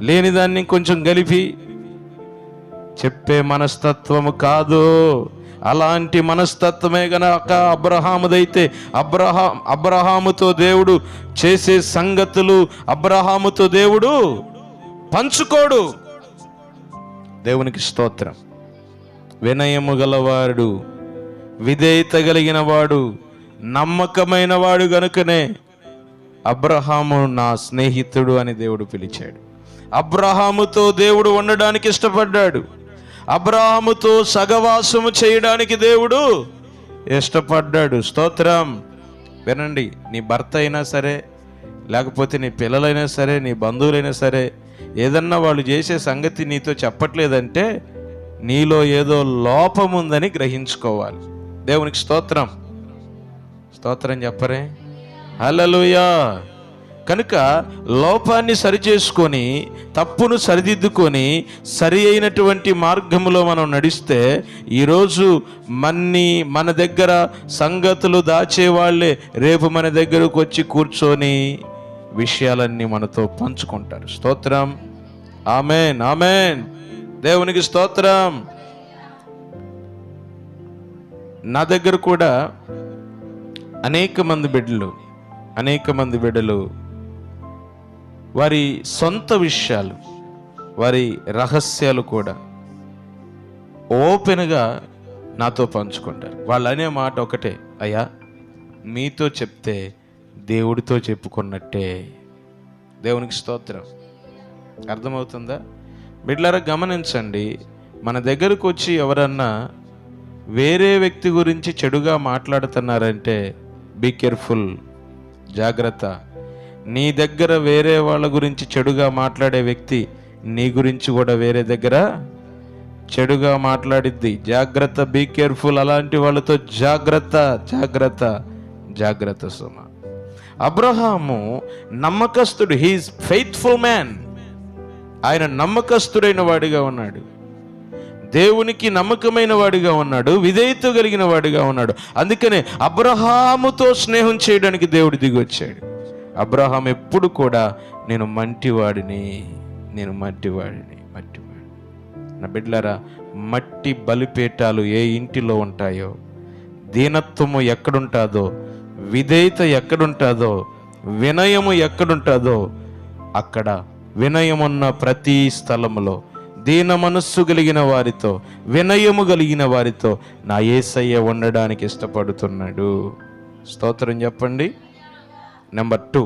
లేనిదాన్ని కొంచెం గలిపి చెప్పే మనస్తత్వము కాదు. అలాంటి మనస్తత్వమే గనక అబ్రహాముదైతే అబ్రహాముతో దేవుడు చేసే సంగతులు అబ్రహాముతో దేవుడు పంచుకోడు. దేవునికి స్తోత్రం. వినయము గలవాడు, విధేయత కలిగిన వాడు, నమ్మకమైన వాడు గనుకనే అబ్రహాము నా స్నేహితుడు అని దేవుడు పిలిచాడు. అబ్రహాముతో దేవుడు ఉండడానికి ఇష్టపడ్డాడు. అబ్రహాముతో సహవాసము చేయడానికి దేవుడు ఇష్టపడ్డాడు. స్తోత్రం. వినండి, నీ భర్త అయినా సరే, లేకపోతే నీ పిల్లలైనా సరే, నీ బంధువులైనా సరే, ఏదన్నా వాళ్ళు చేసే సంగతి నీతో చెప్పట్లేదంటే నీలో ఏదో లోపం ఉందని గ్రహించుకోవాలి. దేవునికి స్తోత్రం. స్తోత్రం చెప్పరే? హల్లెలూయా. కనుక లోపాన్ని సరిచేసుకొని, తప్పును సరిదిద్దుకొని సరి అయినటువంటి మార్గంలో మనం నడిస్తే ఈరోజు మన దగ్గర సంగతులు దాచేవాళ్లే రేపు మన దగ్గరకు వచ్చి కూర్చొని విషయాలన్నీ మనతో పంచుకుంటారు. స్తోత్రం. ఆమేన్, ఆమేన్. దేవునికి స్తోత్రం. నా దగ్గర కూడా అనేక మంది బిడ్డలు వారి సొంత విషయాలు, వారి రహస్యాలు కూడా ఓపెన్గా నాతో పంచుకుంటారు. వాళ్ళు అనే మాట ఒకటే, అయ్యా మీతో చెప్తే దేవుడితో చెప్పుకున్నట్టే. దేవునికి స్తోత్రం. అర్థమవుతుందా? బిడ్డలారా గమనించండి, మన దగ్గరకు వచ్చి ఎవరన్నా వేరే వ్యక్తి గురించి చెడుగా మాట్లాడుతున్నారంటే బీ కేర్ఫుల్, జాగ్రత్త. నీ దగ్గర వేరే వాళ్ళ గురించి చెడుగా మాట్లాడే వ్యక్తి నీ గురించి కూడా వేరే దగ్గర చెడుగా మాట్లాడిద్ది. జాగ్రత్త, బీ కేర్ఫుల్. అలాంటి వాళ్ళతో జాగ్రత్త, జాగ్రత్త, జాగ్రత్త సుమ. అబ్రహాము నమ్మకస్తుడు. He is faithful man. ఆయన నమ్మకస్తుడైన వాడిగా ఉన్నాడు, దేవునికి నమ్మకమైన వాడిగా ఉన్నాడు, విధేయత కలిగిన వాడిగా ఉన్నాడు. అందుకనే అబ్రహాముతో స్నేహం చేయడానికి దేవుడు దిగి వచ్చాడు. అబ్రహాం ఎప్పుడు కూడా నేను మట్టివాడిని. నా బిడ్డలారా, మట్టి బలిపీఠాలు ఏ ఇంటిలో ఉంటాయో, దీనత్వము ఎక్కడుంటాదో, విధేయత ఎక్కడుంటాదో, వినయము ఎక్కడుంటాదో అక్కడ వినయమున్న ప్రతి స్థలములో దీన మనస్సు కలిగిన వారితో, వినయము కలిగిన వారితో నా యేసయ్య ఉండడానికి ఇష్టపడుతున్నాడు. స్తోత్రం చెప్పండి. నెంబర్ 2,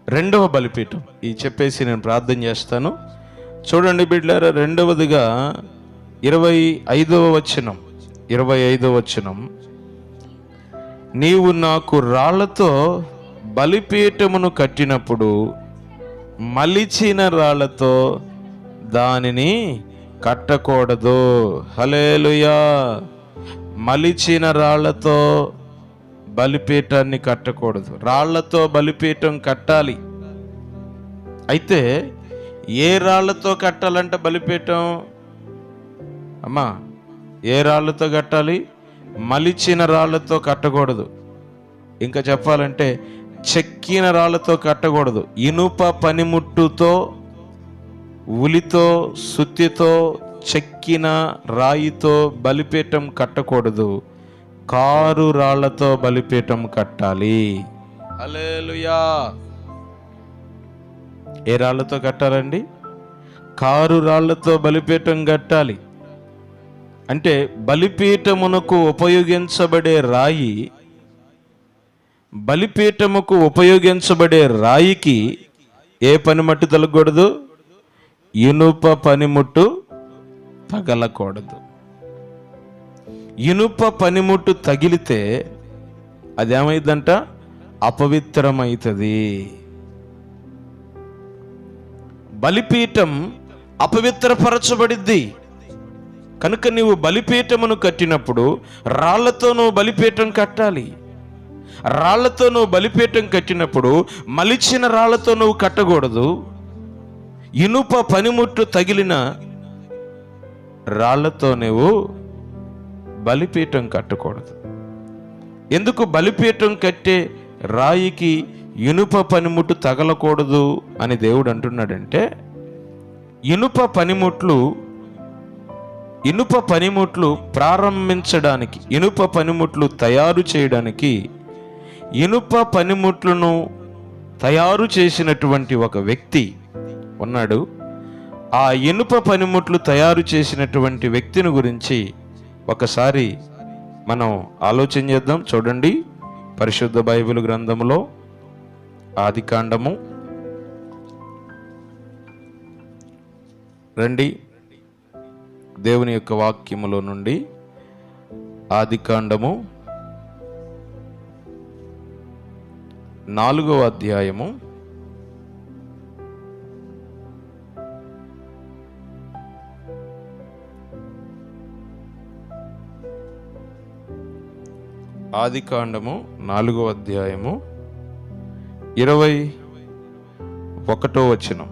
రెండవ బలిపీఠం. ఇది చెప్పేసి నేను ప్రార్థన చేస్తాను. చూడండి బిడ్డలారా, రెండవదిగా 25వ వచనం, నీవు నాకు రాళ్లతో బలిపీఠమును కట్టినప్పుడు మలిచిన రాళ్లతో దానిని కట్టకూడదు. హల్లెలూయా. మలిచిన రాళ్లతో బలిపీఠాన్ని కట్టకూడదు. రాళ్లతో బలిపీఠం కట్టాలి. అయితే ఏ రాళ్లతో కట్టాలంట బలిపీఠం? అమ్మా, ఏ రాళ్ళతో కట్టాలి? మలిచిన రాళ్ళతో కట్టకూడదు. ఇంకా చెప్పాలంటే చెక్కిన రాళ్ళతో కట్టకూడదు. ఇనుప పనిముట్టుతో, ఉలితో, సుత్తితో చెక్కిన రాయితో బలిపీఠం కట్టకూడదు. కారు రాళ్లతో బలిపీఠం కట్టాలి. హల్లెలూయా. ఏ రాళ్లతో కట్టాలండి? కారు రాళ్లతో బలిపీఠం కట్టాలి. అంటే బలిపీఠమునకు ఉపయోగించబడే రాయి, బలిపీఠముకు ఉపయోగించబడే రాయికి ఏ పనిముట్టు తగలకూడదు? ఇనుప పనిముట్టు తగలకూడదు. ఇనుప పనిముట్టు తగిలితే అదేమైందంట? అపవిత్రమైతుంది. బలిపీఠం అపవిత్రపరచబడిద్ది. కనుక నీవు బలిపీఠమును కట్టినప్పుడు రాళ్లతో నువ్వు బలిపీఠం కట్టాలి. రాళ్లతో నువ్వు బలిపీఠం కట్టినప్పుడు మలిచిన రాళ్లతో నువ్వు కట్టకూడదు. ఇనుప పనిముట్టు తగిలిన రాళ్లతో నువ్వు బలిపీఠం కట్టకూడదు. ఎందుకు? బలిపీఠం కట్టే రాయికి ఇనుప పనిముట్టు తగలకూడదు అని దేవుడు అంటున్నాడంటే, ఇనుప పనిముట్లు ప్రారంభించడానికి, ఇనుప పనిముట్లు తయారు చేయడానికి, ఇనుప పనిముట్లను తయారు చేసినటువంటి ఒక వ్యక్తి ఉన్నాడు. ఆ ఇనుప పనిముట్లు తయారు చేసినటువంటి వ్యక్తిని గురించి ఒకసారి మనం ఆలోచన చేద్దాం. చూడండి, పరిశుద్ధ బైబిల్ గ్రంథంలో ఆదికాండము, రండి దేవుని యొక్క వాక్యములో నుండి ఆదికాండము 4వ అధ్యాయము 21వ వచనం.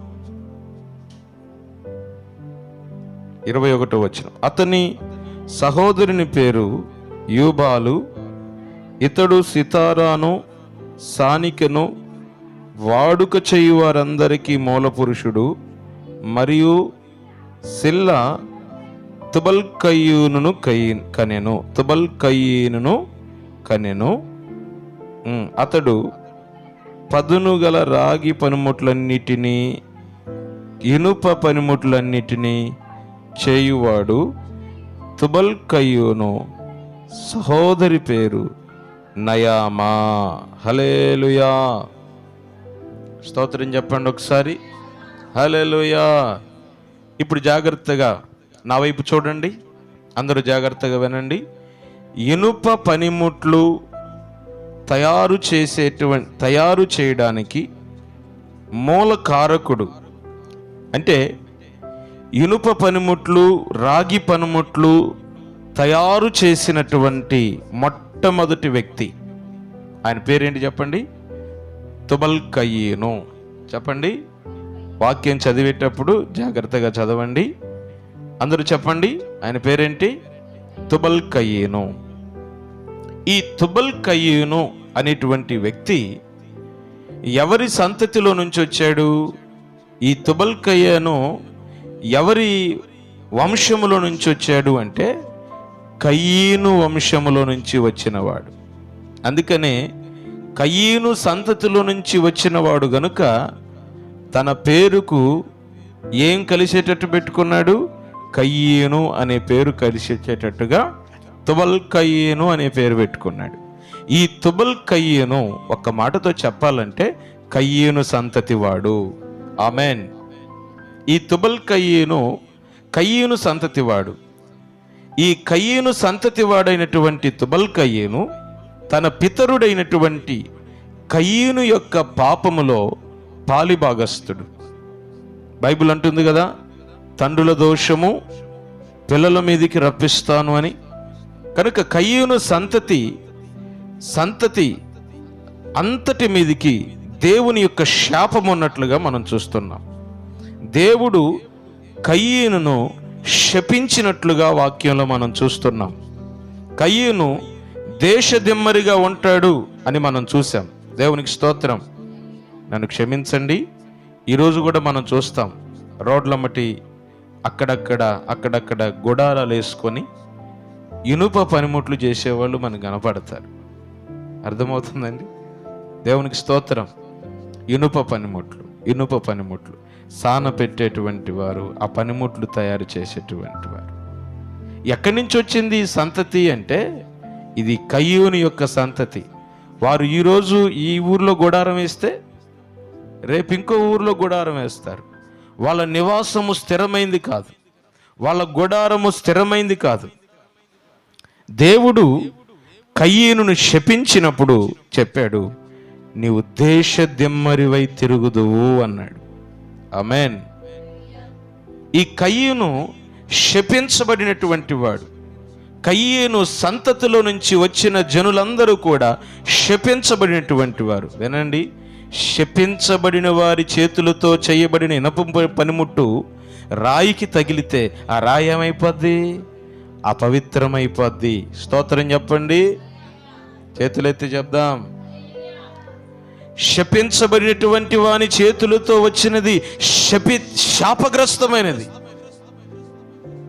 21వ వచనం. అతని సహోదరుని పేరు యూబాలు. ఇతడు సితారాను, సానికను వాడుక చేయు వారందరికీ మూల పురుషుడు. మరియు సిల్లా తుబల్కయీనును కనెను. అతడు పదును గల రాగి పనిముట్లన్నిటినీ, ఇనుప పనిముట్లన్నిటినీ చేయువాడు. తుబల్కయీను సహోదరి పేరు నయామా. హల్లెలూయా. స్తోత్రం చెప్పండి ఒకసారి. హల్లెలూయా. ఇప్పుడు జాగ్రత్తగా నా వైపు చూడండి, అందరూ జాగ్రత్తగా వినండి. ఇనుప పనిముట్లు తయారు చేయడానికి మూల కారకుడు, అంటే ఇనుప పనిముట్లు, రాగి పనిముట్లు తయారు చేసినటువంటి మొట్టమొదటి వ్యక్తి, ఆయన పేరేంటి చెప్పండి? తుబల్కయీను. చెప్పండి. వాక్యం చదివేటప్పుడు జాగ్రత్తగా చదవండి. అందరూ చెప్పండి, ఆయన పేరేంటి? తుబల్కయీను. ఈ తుబల్కయీను అనేటువంటి వ్యక్తి ఎవరి సంతతిలో నుంచి వచ్చాడు? ఈ తుబల్కయీను ఎవరి వంశములో నుంచి వచ్చాడు అంటే కయీను వంశములో నుంచి వచ్చినవాడు. అందుకనే కయీను సంతతిలో నుంచి వచ్చినవాడు గనుక తన పేరుకు ఏం కలిసేటట్టు పెట్టుకున్నాడు? కయీను అనే పేరు కలిసేటట్టుగా తుబల్కయీను అనే పేరు పెట్టుకున్నాడు. ఈ తుబల్కయీను ఒక్క మాటతో చెప్పాలంటే కయీను సంతతివాడు. ఆమెన్. ఈ తుబల్కయీను కయీను సంతతివాడు. ఈ కయీను సంతతివాడైనటువంటి తుబల్కయీను తన పితరుడైనటువంటి కయీను యొక్క పాపములో పాలిభాగస్థుడు. బైబిల్ అంటుంది కదా, తండ్రుల దోషము పిల్లల మీదికి రప్పిస్తాను అని. కనుక కయీను సంతతి అంతటి మీదికి దేవుని యొక్క శాపం ఉన్నట్లుగా మనం చూస్తున్నాం. దేవుడు కయీనును శపించినట్లుగా వాక్యంలో మనం చూస్తున్నాం. కయ్యూను దేశదిమ్మరిగా ఉంటాడు అని మనం చూసాం. దేవునికి స్తోత్రం. నన్ను క్షమించండి, ఈరోజు కూడా మనం చూస్తాం రోడ్లమ్మటి అక్కడక్కడ గుడారాలు వేసుకొని ఇనుప పనిముట్లు చేసేవాళ్ళు మనకు కనపడతారు. అర్థమవుతుందండి? దేవునికి స్తోత్రం. ఇనుప పనిముట్లు సాన పెట్టేటువంటి వారు, ఆ పనిముట్లు తయారు చేసేటువంటి వారు. ఎక్కడి నుంచి వచ్చింది ఈ సంతతి అంటే, ఇది కయ్యూని యొక్క సంతతి. వారు ఈరోజు ఈ ఊర్లో గుడారం వేస్తే రేపు ఇంకో ఊర్లో గుడారం వేస్తారు. వాళ్ళ నివాసము స్థిరమైంది కాదు, వాళ్ళ గుడారము స్థిరమైంది కాదు. దేవుడు కయ్యూనును శపించినప్పుడు చెప్పాడు, నీవు దేశదిమ్మరివై తిరుగుదువు అన్నాడు. ఆమేన్. ఈ కయ్యూను శపించబడినటువంటి వాడు. కయ్యూను సంతతిలో నుంచి వచ్చిన జనులందరూ కూడా శపించబడినటువంటి వారు. వినండి, శపించబడిన వారి చేతులతో చేయబడిన ఇనప పనిముట్టు రాయికి తగిలితే ఆ రాయి ఏమైపోద్ది? అపవిత్రమైపోద్ది. స్తోత్రం చెప్పండి, చేతులెత్తి చెప్దాం. శపించబడినటువంటి వాని చేతులతో వచ్చినది శాపగ్రస్తమైనది.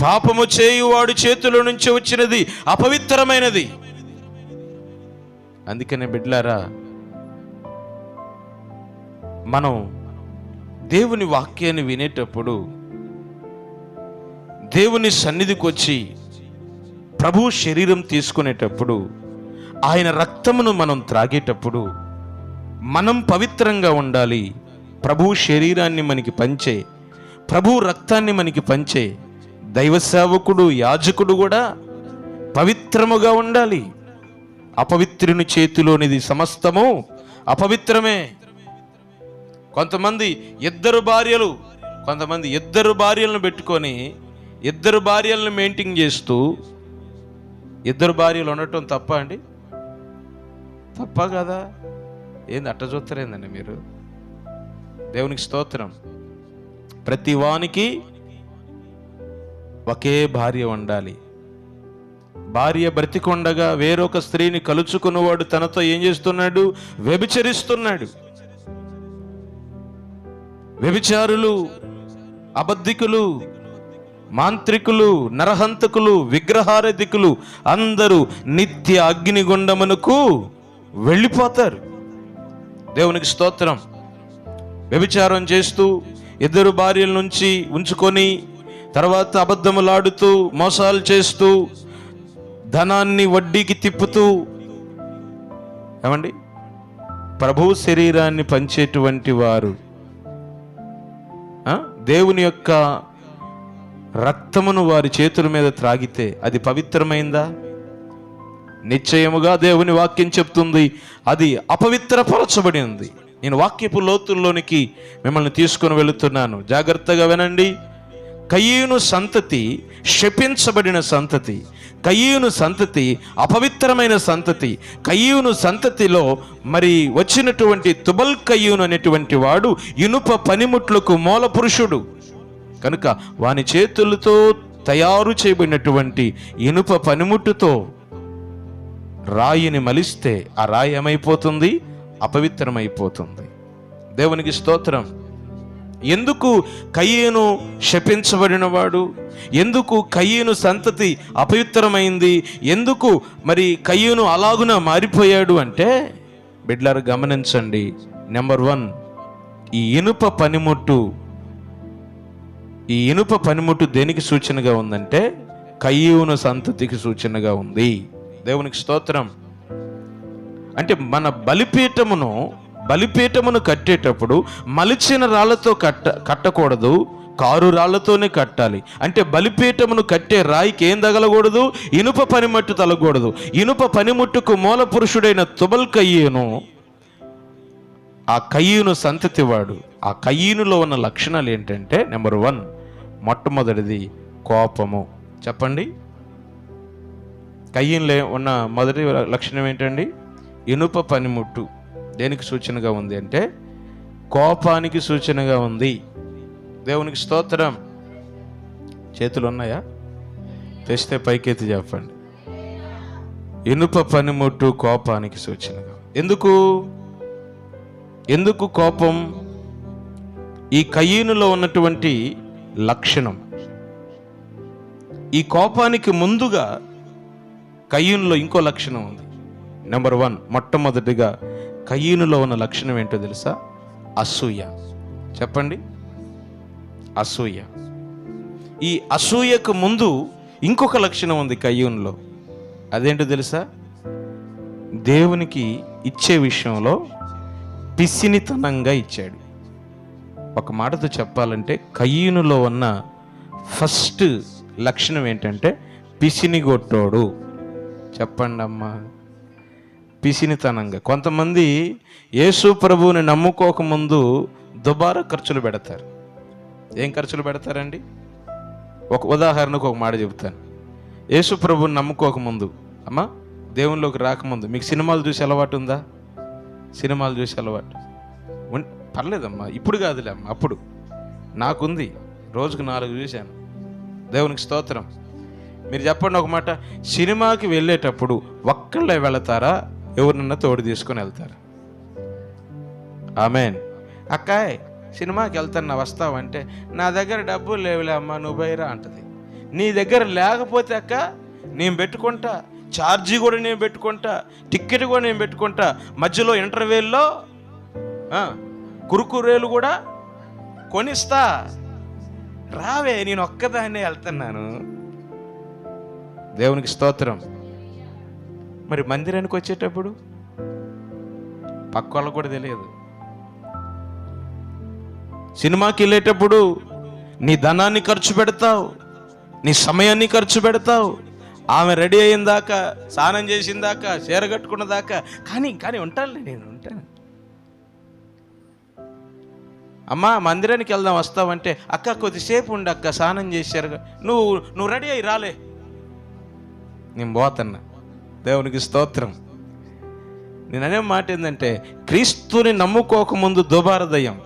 పాపము చేయువాడు చేతుల నుంచి వచ్చినది అపవిత్రమైనది. అందుకనే బిడ్డలారా, మనం దేవుని వాక్యాన్ని వినేటప్పుడు, దేవుని సన్నిధికి వచ్చి ప్రభు శరీరం తీసుకునేటప్పుడు, ఆయన రక్తమును మనం త్రాగేటప్పుడు మనం పవిత్రంగా ఉండాలి. ప్రభు శరీరాన్ని మనకి పంచే, ప్రభు రక్తాన్ని మనకి పంచే దైవ సేవకుడు, యాజకుడు కూడా పవిత్రముగా ఉండాలి. అపవిత్రుని చేతిలోనిది సమస్తము అపవిత్రమే. కొంతమంది ఇద్దరు భార్యలను పెట్టుకొని ఇద్దరు భార్యలను మెయింటైన్ చేస్తూ, ఇద్దరు భార్యలు ఉండటం తప్ప అండి? తప్ప కదా? ఏంది అట్ట చూస్తారేందండి మీరు? దేవునికి స్తోత్రం. ప్రతి వానికి ఒకే భార్య ఉండాలి. భార్య బ్రతికొండగా వేరొక స్త్రీని కలుచుకున్నవాడు తనతో ఏం చేస్తున్నాడు? వ్యభిచరిస్తున్నాడు. వ్యభిచారులు, అబద్ధికులు, మాంత్రికులు, నరహంతకులు, విగ్రహారాధికులు అందరూ నిత్య అగ్నిగుండమునకు వెళ్ళిపోతారు. దేవునికి స్తోత్రం. వ్యభిచారం చేస్తూ ఇద్దరు భార్యల నుంచి ఉంచుకొని, తర్వాత అబద్ధములాడుతూ, మోసాలు చేస్తూ, ధనాన్ని వడ్డీకి తిప్పుతూ, ఏమండి, ప్రభు శరీరాన్ని పంచేటువంటి వారు దేవుని యొక్క రక్తమును వారి చేతుల మీద త్రాగితే అది పవిత్రమైందా? నిశ్చయముగా దేవుని వాక్యం చెప్తుంది, అది అపవిత్రపరచబడి ఉంది. నేను వాక్యపు లోతుల్లోనికి మిమ్మల్ని తీసుకొని వెళుతున్నాను, జాగ్రత్తగా వినండి. కయ్యూను సంతతి శపించబడిన సంతతి. కయ్యూను సంతతి అపవిత్రమైన సంతతి. కయ్యూను సంతతిలో మరి వచ్చినటువంటి తుబల్ కయ్యూను అనేటువంటి వాడు ఇనుప పనిముట్లకు మూల పురుషుడు కనుక వాని చేతులతో తయారు చేయబడినటువంటి ఇనుప పనిముట్టుతో రాయిని మలిస్తే ఆ రాయి ఏమైపోతుంది? అపవిత్రమైపోతుంది. దేవునికి స్తోత్రం. ఎందుకు కయ్యూను శపించబడినవాడు? ఎందుకు కయ్యూను సంతతి అపవిత్రమైంది? ఎందుకు మరి కయ్యూను అలాగున మారిపోయాడు అంటే, బిడ్డలారా గమనించండి. నెంబర్ 1, ఈ ఇనుప పనిముట్టు దేనికి సూచనగా ఉందంటే కయ్యూను సంతతికి సూచనగా ఉంది. దేవునికి స్తోత్రం. అంటే మన బలిపీఠమును కట్టేటప్పుడు మలిచిన రాళ్లతో కట్టకూడదు, కారు రాళ్లతోనే కట్టాలి. అంటే బలిపీఠమును కట్టే రాయికి ఏం తగలకూడదు? ఇనుప పనిముట్టు తగలకూడదు. ఇనుప పనిముట్టుకు మూల పురుషుడైన తుబల్ కయ్యూను, ఆ కయ్యూను సంతతి వాడు. ఆ కయ్యూనులో ఉన్న లక్షణాలు ఏంటంటే, నెంబర్ 1, మొట్టమొదటిది కోపము. చెప్పండి, కయ్యూనులో ఉన్న మొదటి లక్షణం ఏంటండి? ఇనుప పనిముట్టు దేనికి సూచనగా ఉంది అంటే కోపానికి సూచనగా ఉంది. దేవునికి స్తోత్రం. చేతులు ఉన్నాయా? తెస్తే పైకెత్తి చెప్పండి. ఇనుప పనిముట్టు కోపానికి సూచనగా. ఎందుకు కోపం? ఈ కయీనులో ఉన్నటువంటి లక్షణం. ఈ కోపానికి ముందుగా కయీనులో ఇంకో లక్షణం ఉంది. నెంబర్ 1, మొట్టమొదటిగా కయీనులో ఉన్న లక్షణం ఏంటో తెలుసా? అసూయ. చెప్పండి, అసూయ. ఈ అసూయకు ముందు ఇంకొక లక్షణం ఉంది కయీనులో. అదేంటో తెలుసా? దేవునికి ఇచ్చే విషయంలో పిసినితనంగా ఇచ్చాడు. ఒక మాటతో చెప్పాలంటే కయీనులో ఉన్న ఫస్ట్ లక్షణం ఏంటంటే పిసినిగొట్టోడు. చెప్పండి అమ్మా, పిసినితనంగా. కొంతమంది యేసు ప్రభువుని నమ్ముకోకముందు దుబారా ఖర్చులు పెడతారు. ఏం ఖర్చులు పెడతారండి? ఒక ఉదాహరణకు ఒక మాట చెబుతాను. యేసు ప్రభువుని నమ్ముకోకముందు, అమ్మా దేవునిలోకి రాకముందు మీకు సినిమాలు చూసి అలవాటు ఉందా? సినిమాలు చూసి అలవాటు పర్లేదమ్మా, ఇప్పుడు కాదులే అమ్మ, అప్పుడు నాకుంది. రోజుకు 4 చూశాను. దేవునికి స్తోత్రం. మీరు చెప్పండి ఒక మాట, సినిమాకి వెళ్ళేటప్పుడు ఒక్కళ్ళే వెళతారా, ఎవరినన్నా తోడు తీసుకొని వెళ్తారా? ఆమెన్. అక్కాయ్ సినిమాకి వెళ్తాను, వస్తావంటే నా దగ్గర డబ్బులు లేవులే అమ్మా, నువ్వు పోయిరా అంటది. నీ దగ్గర లేకపోతే అక్క నేను పెట్టుకుంటా, ఛార్జీ కూడా నేను పెట్టుకుంటా, టికెట్ కూడా నేను పెట్టుకుంటా, మధ్యలో ఇంటర్వెల్లో కురుకురేలు కూడా కొనిస్తా, రావే, నేను ఒక్కదాన్నే వెళ్తున్నాను. దేవునికి స్తోత్రం. మరి మందిరానికి వచ్చేటప్పుడు పక్క వాళ్ళకు కూడా తెలియదు. సినిమాకి వెళ్ళేటప్పుడు నీ ధనాన్ని ఖర్చు పెడతావు, నీ సమయాన్ని ఖర్చు పెడతావు. ఆమె రెడీ అయిన దాకా, స్నానం చేసిన దాకా, చీర కట్టుకున్న దాకా. కానీ ఉంటానులే, నేను ఉంటాను. అమ్మా మందిరానికి వెళ్దాం వస్తావంటే, అక్క కొద్దిసేపు ఉండి అక్క, స్నానం చేశారు, నువ్వు రెడీ అయ్యి రాలే, నేను పోతున్నా. దేవునికి స్తోత్రం. నేను అనే మాట ఏంటంటే, క్రీస్తుని నమ్ముకోకముందు దుబారదయం.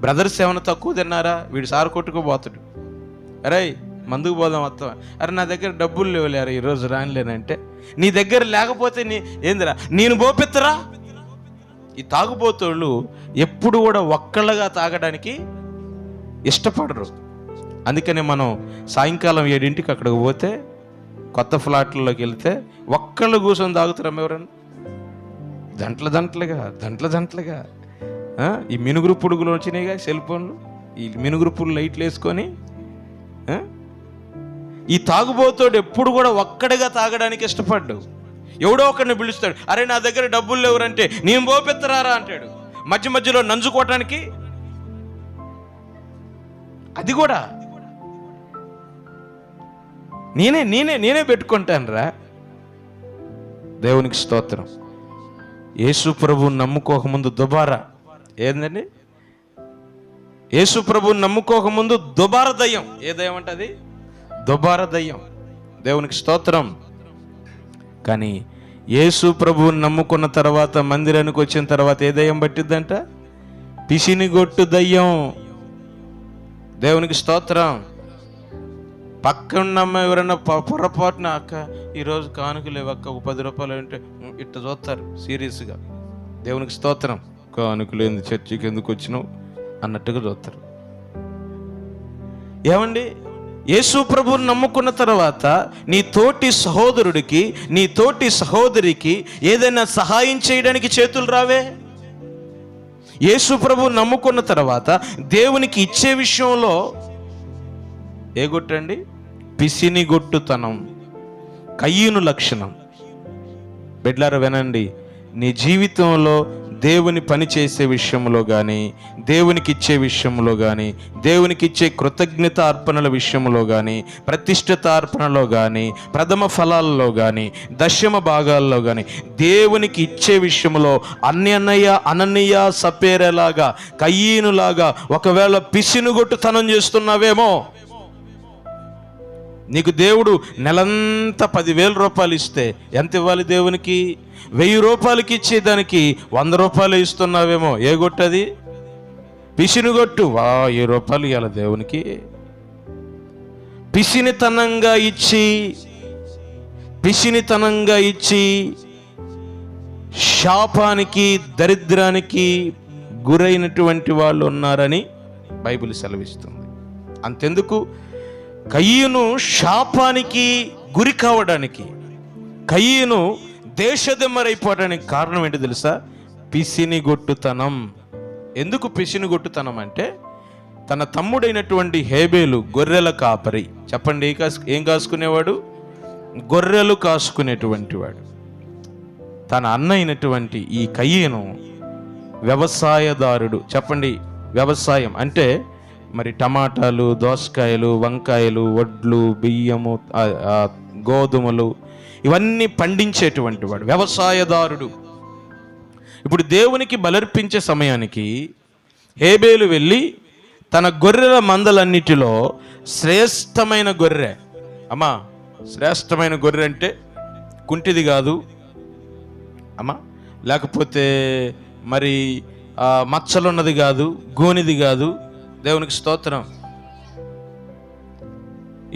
బ్రదర్స్ ఏమైనా తక్కువ తిన్నారా? వీడు సారు కొట్టుకోబోతాడు. అరే మందుకు పోదాం వస్తావా? అరే నా దగ్గర డబ్బులు లేవులేరా, ఈరోజు రానిలేనంటే, నీ దగ్గర లేకపోతే ఏందిరా నేను పోపెత్తరా? ఈ తాగుబోతోళ్ళు ఎప్పుడు కూడా ఒక్కళ్ళగా తాగడానికి ఇష్టపడరు. అందుకని మనం సాయంకాలం 7ంటికి అక్కడికి పోతే, కొత్త ఫ్లాట్లలోకి వెళ్తే ఒక్కళ్ళు కూర్చొని తాగుతారా? ఎవరన్నా దంట్లుగా ఈ మినుగురు పుడుగులు వచ్చినాయిగా సెల్ ఫోన్లు, ఈ మినుగురు పుడుగు లైట్లు వేసుకొని. ఈ తాగుబోతోడు ఎప్పుడు కూడా ఒక్కడిగా తాగడానికి ఇష్టపడ్డు. ఎవడో ఒకడిని పిలుస్తాడు, అరే నా దగ్గర డబ్బులు లేవరంటే నేను పోపెత్తరారా అంటాడు. మధ్యలో నంజుకోవటానికి అది కూడా నేనే పెట్టుకుంటాను రా. దేవునికి స్తోత్రం. యేసు ప్రభువుని నమ్ముకోకముందు దుబారా ఏందండి? యేసు ప్రభువుని నమ్ముకోకముందు దుబార దయ్యం. ఏ దయ్యం అంటే అది దుబార దయ్యం. దేవునికి స్తోత్రం. కానీ యేసు ప్రభువుని నమ్ముకున్న తర్వాత, మందిరానికి వచ్చిన తర్వాత ఏ దయ్యం పట్టిద్దంట? పిసినిగొట్టు దయ్యం. దేవునికి స్తోత్రం. పక్కన ఎవరైనా పొరపాటున, అక్క ఈరోజు కానుకలు లేవక్క, ఒక 10 రూపాయలు అంటే ఇట్ట చూస్తారు సీరియస్గా. దేవునికి స్తోత్రం. కానుకలు ఏంది, చర్చికి ఎందుకు వచ్చినావు అన్నట్టుగా చూస్తారు. ఏమండి, యేసు ప్రభువుని నమ్ముకున్న తర్వాత నీ తోటి సహోదరుడికి, నీ తోటి సహోదరికి ఏదైనా సహాయం చేయడానికి చేతులు రావే? యేసు ప్రభువుని నమ్ముకున్న తర్వాత దేవునికి ఇచ్చే విషయంలో ఏ గొట్టండి? పిసినిగొట్టుతనం, కయ్యూను లక్షణం. బిడ్డలారా వినండి, నీ జీవితంలో దేవుని పని చేసే విషయంలో కానీ, దేవునికి ఇచ్చే విషయంలో కానీ, దేవునికి ఇచ్చే కృతజ్ఞత అర్పణల విషయంలో కానీ, ప్రతిష్ఠిత అర్పణలో కానీ, ప్రథమ ఫలాల్లో కానీ, దశమ భాగాల్లో కానీ, దేవునికి ఇచ్చే విషయంలో అననీయ సపేరేలాగా, కయ్యూనులాగా ఒకవేళ పిసినుగొట్టుతనం చేస్తున్నావేమో, నీకు దేవుడు నెలంతా 10,000 రూపాయలు ఇస్తే ఎంత ఇవ్వాలి దేవునికి? 1000 రూపాయలకి ఇచ్చేదానికి 100 రూపాయలు ఇస్తున్నావేమో. ఏ గొట్టది? పిసినుగొట్టు. 1000 రూపాయలు ఇవ్వాలి దేవునికి. పిసినితనంగా ఇచ్చి శాపానికి, దరిద్రానికి గురైనటువంటి వాళ్ళు ఉన్నారని బైబిల్ సెలవిస్తుంది. అంతెందుకు, కయీను శాపానికి గురి కావడానికి, కయీను దేశదిమ్మరైపోవడానికి కారణం ఏంటి తెలుసా? పిసినిగొట్టుతనం. ఎందుకు పిసినిగొట్టుతనం అంటే, తన తమ్ముడైనటువంటి హేబేలు గొర్రెల కాపరి. చెప్పండి, ఏం కాసుకునేవాడు? గొర్రెలు కాసుకునేటువంటి వాడు. తన అన్న అయినటువంటి ఈ కయీను వ్యవసాయదారుడు. చెప్పండి, వ్యవసాయం అంటే మరి టమాటాలు, దోసకాయలు, వంకాయలు, వడ్లు, బియ్యము, గోధుమలు ఇవన్నీ పండించేటువంటి వాడు, వ్యవసాయదారుడు. ఇప్పుడు దేవునికి బలర్పించే సమయానికి హేబేలు వెళ్ళి తన గొర్రెల మందలన్నిటిలో శ్రేష్టమైన గొర్రె, అమ్మా శ్రేష్టమైన గొర్రె అంటే కుంటిది కాదు అమ్మా, లేకపోతే మరి మచ్చలున్నది కాదు, గోనిది కాదు. దేవునికి స్తోత్రం.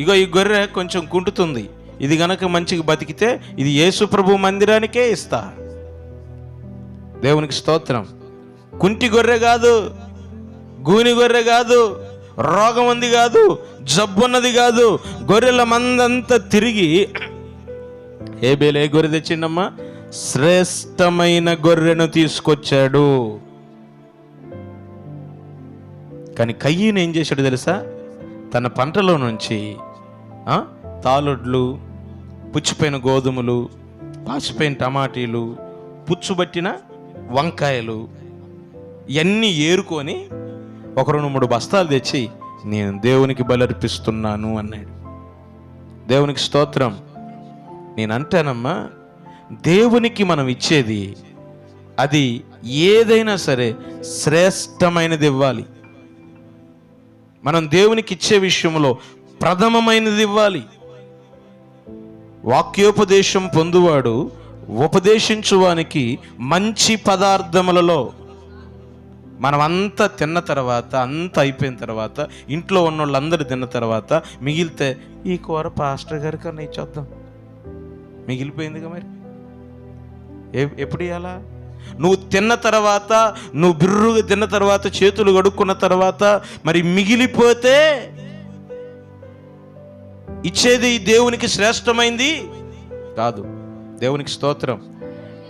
ఇగో ఈ గొర్రె కొంచెం కుంటుతుంది, ఇది గనక మంచిగా బతికితే ఇది యేసు ప్రభు మందిరానికే ఇస్తా. దేవునికి స్తోత్రం. కుంటి గొర్రె కాదు, గూని గొర్రె కాదు, రోగం ఉంది కాదు, జబ్బున్నది కాదు. గొర్రెల మందంతా తిరిగి హేబేలు ఏ గొర్రె తెచ్చిండమ్మా? శ్రేష్టమైన గొర్రెను తీసుకొచ్చాడు. కానీ కయ్యను ఏం చేశాడు తెలుసా? తన పంటలో నుంచి తాలుడ్లు, పుచ్చిపోయిన గోధుమలు, పాచిపోయిన టమాటీలు, పుచ్చుబట్టిన వంకాయలు ఇవన్నీ ఏరుకొని ఒక 2-3 బస్తాలు తెచ్చి నేను దేవునికి బలర్పిస్తున్నాను అన్నాడు. దేవునికి స్తోత్రం. నేను అంటానమ్మా, దేవునికి మనం ఇచ్చేది అది ఏదైనా సరే శ్రేష్టమైనది ఇవ్వాలి. మనం దేవునికి ఇచ్చే విషయంలో ప్రథమమైనది ఇవ్వాలి. వాక్యోపదేశం పొందువాడు ఉపదేశించువానికి మంచి పదార్థములలో, మనం అంతా తిన్న తర్వాత, అంతా అయిపోయిన తర్వాత, ఇంట్లో ఉన్న వాళ్ళందరూ తిన్న తర్వాత మిగిలితే ఈ కూర పాస్టర్ గారి కన్నా ఇచ్చేద్దాం, మిగిలిపోయిందిగా మరి ఎప్పుడు ఇవ్వాలా? నువ్వు తిన్న తర్వాత, నువ్వు బిర్రుగా తిన్న తర్వాత, చేతులు కడుక్కున్న తర్వాత మరి మిగిలిపోతే ఇచ్చేది దేవునికి శ్రేష్టమైంది కాదు. దేవునికి స్తోత్రం.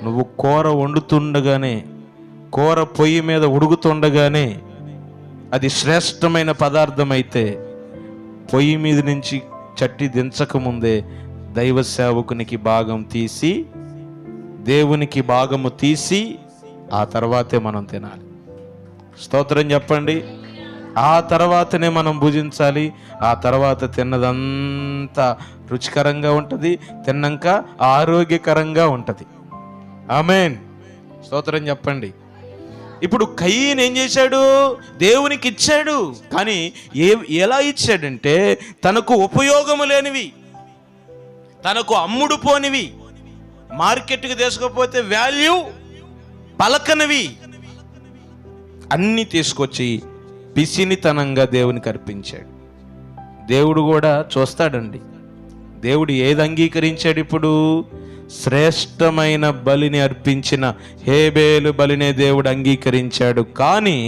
నువ్వు కూర వండుతుండగానే, కూర పొయ్యి మీద ఉడుకుతుండగానే అది శ్రేష్టమైన పదార్థం అయితే పొయ్యి మీద నుంచి చట్టి దించకముందే దైవ సేవకునికి భాగం తీసి, దేవునికి భాగము తీసి ఆ తర్వాతే మనం తినాలి. స్తోత్రం చెప్పండి. ఆ తర్వాతనే మనం భుజించాలి. ఆ తర్వాత తిన్నదంతా రుచికరంగా ఉంటుంది, తిన్నాక ఆరోగ్యకరంగా ఉంటుంది. ఆమేన్. స్తోత్రం చెప్పండి. ఇప్పుడు కయీను ఏం చేశాడు? దేవునికి ఇచ్చాడు. కానీ ఎలా ఇచ్చాడంటే, తనకు ఉపయోగము లేనివి, తనకు అమ్ముడు పోనివి, మార్కెట్కి తీసుకపోతే వాల్యూ పలకనివి అన్నీ తీసుకొచ్చి పిసినితనంగా దేవునికి అర్పించాడు. దేవుడు కూడా చూస్తాడండి. దేవుడు ఏది అంగీకరించాడు? ఇప్పుడు శ్రేష్టమైన బలిని అర్పించిన హేబేలు బలినే దేవుడు అంగీకరించాడు. కానీ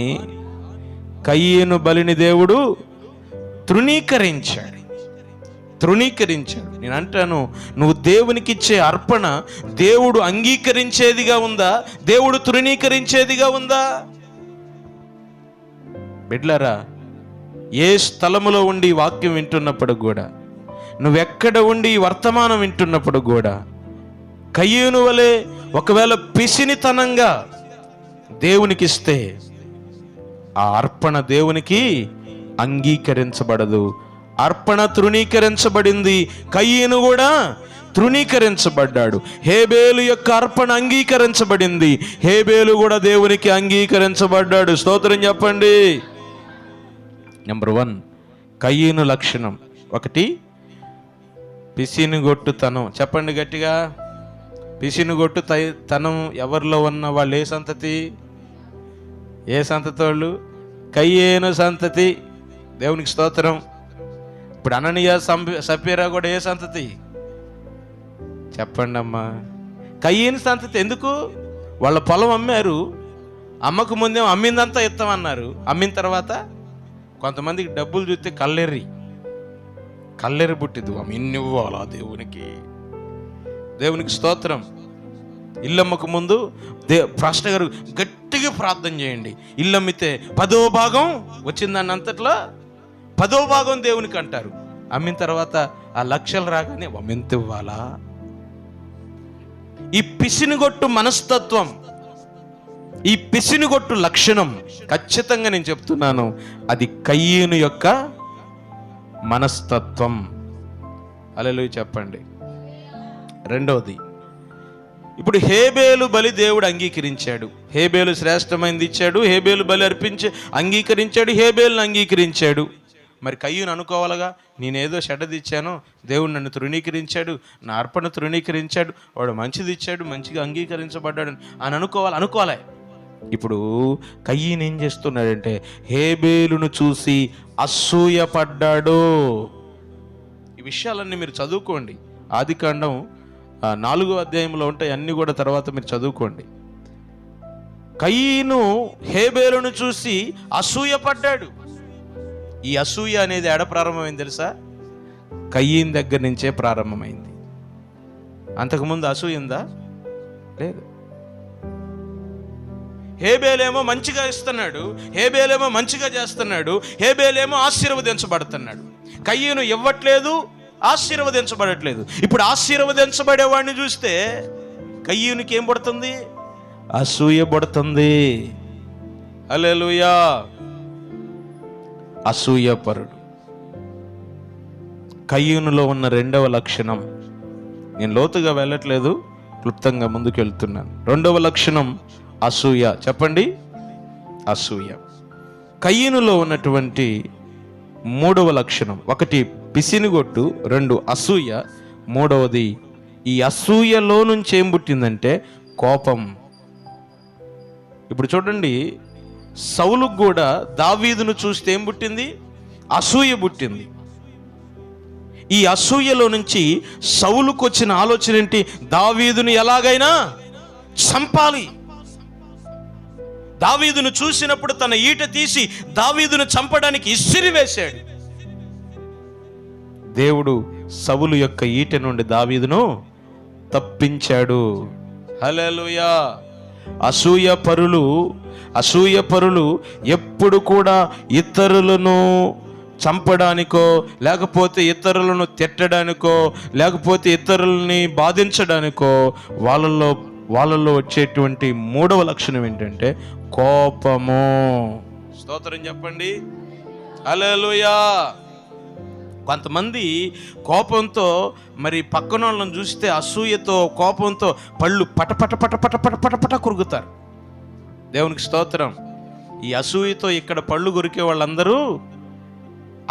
కయీను బలిని దేవుడు తృణీకరించాడు. నేను అంటాను, నువ్వు దేవునికి ఇచ్చే అర్పణ దేవుడు అంగీకరించేదిగా ఉందా? దేవుడు తృణీకరించేదిగా ఉందా? బిడ్లరా, ఏ స్థలములో ఉండి వాక్యం వింటున్నప్పుడు కూడా, నువ్వెక్కడ ఉండి వర్తమానం వింటున్నప్పుడు కూడా, కయీను వలె ఒకవేళ పిసినితనంగా దేవునికిస్తే ఆ అర్పణ దేవునికి అంగీకరించబడదు. అర్పణ తృణీకరించబడింది. కయీను కూడా తృణీకరించబడ్డాడు. హేబేలు యొక్క అర్పణ అంగీకరించబడింది. హేబేలు కూడా దేవునికి అంగీకరించబడ్డాడు. స్తోత్రం చెప్పండి. నెంబర్ 1 కయీను లక్షణం 1 పిసినుగొట్టుతనం. చెప్పండి గట్టిగా. పిసినుగొట్టు తనం ఎవరిలో ఉన్న వాళ్ళు ఏ సంతతి? ఏ సంతతి వాళ్ళు? కయీను సంతతి. దేవునికి స్తోత్రం. ఇప్పుడు అననీయ సపీరా కూడా ఏ సంతతి చెప్పండి అమ్మా? కయ్యని సంతతి. ఎందుకు? వాళ్ళ పొలం అమ్మారు, అమ్మకు ముందేమో అమ్మిందంతా ఇస్తామన్నారు. అమ్మిన తర్వాత కొంతమందికి డబ్బులు చూస్తే కల్లెర్రి పుట్టిద్దు. ఇన్ని ఇవ్వాలా దేవునికి స్తోత్రం. ఇల్లమ్మకు ముందు పాస్టర్ గారు గట్టిగా ప్రార్థన చేయండి, ఇల్లు అమ్మితే 10వ భాగం వచ్చిందని అంతట్లో 10వ భాగం దేవునికి అంటారు. అమ్మిన తర్వాత ఆ లక్షలు రాగానే ఎంత ఇవ్వాలా? ఈ పిసినిగొట్టు మనస్తత్వం, ఈ పిసినిగొట్టు లక్షణం ఖచ్చితంగా నేను చెప్తున్నాను, అది కయ్యను యొక్క మనస్తత్వం. హల్లెలూయా చెప్పండి. రెండవది, ఇప్పుడు హేబేలు బలి దేవుడు అంగీకరించాడు. హేబేలు శ్రేష్టమైనది ఇచ్చాడు, హేబేలు బలి అంగీకరించాడు, హేబేలును అంగీకరించాడు. మరి కయ్యూను అనుకోవాలగా, నేనేదో చెడ్డది ఇచ్చాను, దేవుడు నన్ను తృణీకరించాడు, నా అర్పణ తృణీకరించాడు, వాడు మంచిది ఇచ్చాడు, మంచిగా అంగీకరించబడ్డాడు అని అనుకోవాలి. ఇప్పుడు కయ్యూను ఏం చేస్తున్నాడంటే హేబేలును చూసి అసూయపడ్డాడు. ఈ విషయాలన్నీ మీరు చదువుకోండి, ఆదికాండం 4వ అధ్యాయంలో ఉంటాయి, అన్నీ కూడా తర్వాత మీరు చదువుకోండి. కయ్యూను హేబేలును చూసి అసూయపడ్డాడు. ఈ అసూయ అనేది ఎడ ప్రారంభమైంది తెలుసా? కయ్యూను దగ్గర నుంచే ప్రారంభమైంది. అంతకుముందు అసూయ ఉందా? లేదు. హేబేలేమో మంచిగా ఇస్తున్నాడు, హేబేలేమో మంచిగా చేస్తున్నాడు, హేబేలేమో ఆశీర్వదించబడుతున్నాడు. కయ్యూను ఇవ్వట్లేదు, ఆశీర్వదించబడట్లేదు. ఇప్పుడు ఆశీర్వదించబడేవాడిని చూస్తే కయ్యూనికి ఏం పడుతుంది? అసూయ పడుతుంది. హల్లెలూయా. అసూయపరుడు. కయ్యూనులో ఉన్న రెండవ లక్షణం, నేను లోతుగా వెళ్ళట్లేదు, క్లుప్తంగా ముందుకు వెళ్తున్నాను. రెండవ లక్షణం అసూయ. చెప్పండి, అసూయ. కయ్యూనులో ఉన్నటువంటి మూడవ లక్షణం, 1 పిసినిగొట్టు, 2 అసూయ, 3వది ఈ అసూయలో నుంచి ఏం పుట్టిందంటే కోపం. ఇప్పుడు చూడండి, సౌలుకు కూడా దావీదును చూస్తే ఏం పుట్టింది? అసూయ పుట్టింది. ఈ అసూయలో నుంచి సౌలుకు వచ్చిన ఆలోచన ఏంటి? దావీదును ఎలాగైనా చంపాలి. దావీదును చూసినప్పుడు తన ఈట తీసి దావీదును చంపడానికి ఇసిరి వేశాడు. దేవుడు సౌలు యొక్క ఈట నుండి దావీదును తప్పించాడు. హల్లెలూయా. అసూయ పరులు ఎప్పుడు కూడా ఇతరులను చంపడానికో, లేకపోతే ఇతరులను తిట్టడానికో, లేకపోతే ఇతరులని బాధించడానికో వాళ్ళల్లో వచ్చేటువంటి మూడవ లక్షణం ఏంటంటే కోపము. స్తోత్రం చెప్పండి. హల్లెలూయా. కొంతమంది కోపంతో మరి పక్కన వాళ్ళని చూస్తే అసూయతో, కోపంతో పళ్ళు పటపట కొరుకుతారు. దేవునికి స్తోత్రం. ఈ అసూయతో ఇక్కడ పళ్ళు కొరికే వాళ్ళందరూ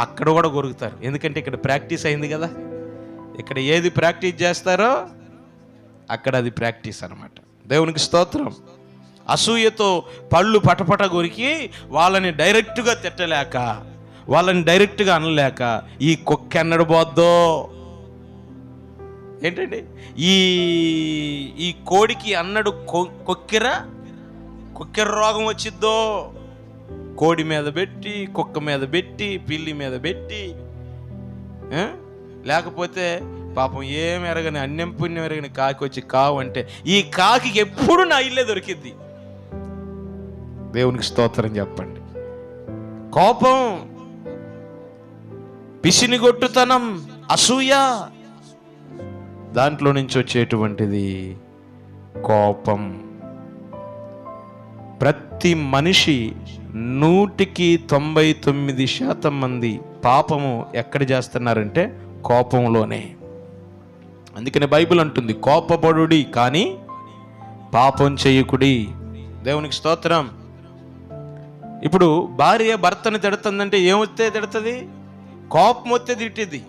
అక్కడ కూడా కొరుకుతారు. ఎందుకంటే ఇక్కడ ప్రాక్టీస్ అయింది కదా. ఇక్కడ ఏది ప్రాక్టీస్ చేస్తారో అక్కడ అది ప్రాక్టీస్ అన్నమాట. దేవునికి స్తోత్రం. అసూయతో పళ్ళు పటపట కొరికి వాళ్ళని డైరెక్ట్గా తిట్టలేక, వాళ్ళని డైరెక్ట్గా అనలేక, ఈ కుక్క ఎన్నడు పోద్దో ఏంటండి, ఈ కోడికి అన్నడు కొక్కెర రోగం వచ్చిద్దో, కోడి మీద పెట్టి, కుక్క మీద పెట్టి, పిల్లి మీద పెట్టి, లేకపోతే పాపం ఏం ఎరగని అన్యం పుణ్యం ఎరగని కాకి వచ్చి కావు అంటే ఈ కాకి ఎప్పుడు నా ఇల్లే దొరికిద్ది. దేవునికి స్తోత్రం చెప్పండి. కోపం, పిసినిగొట్టుతనం, అసూయ, దాంట్లో నుంచి వచ్చేటువంటిది కోపం. ప్రతి మనిషి 99% మంది పాపము ఎక్కడ చేస్తున్నారంటే కోపంలోనే. అందుకని బైబిల్ అంటుంది, కోపపడుడి కానీ పాపం చేయకుడి. దేవునికి స్తోత్రం. ఇప్పుడు భార్య భర్తను తిడుతుందంటే ఏమొస్తే తిడుతుంది? కోపం వస్తే తిట్టింది.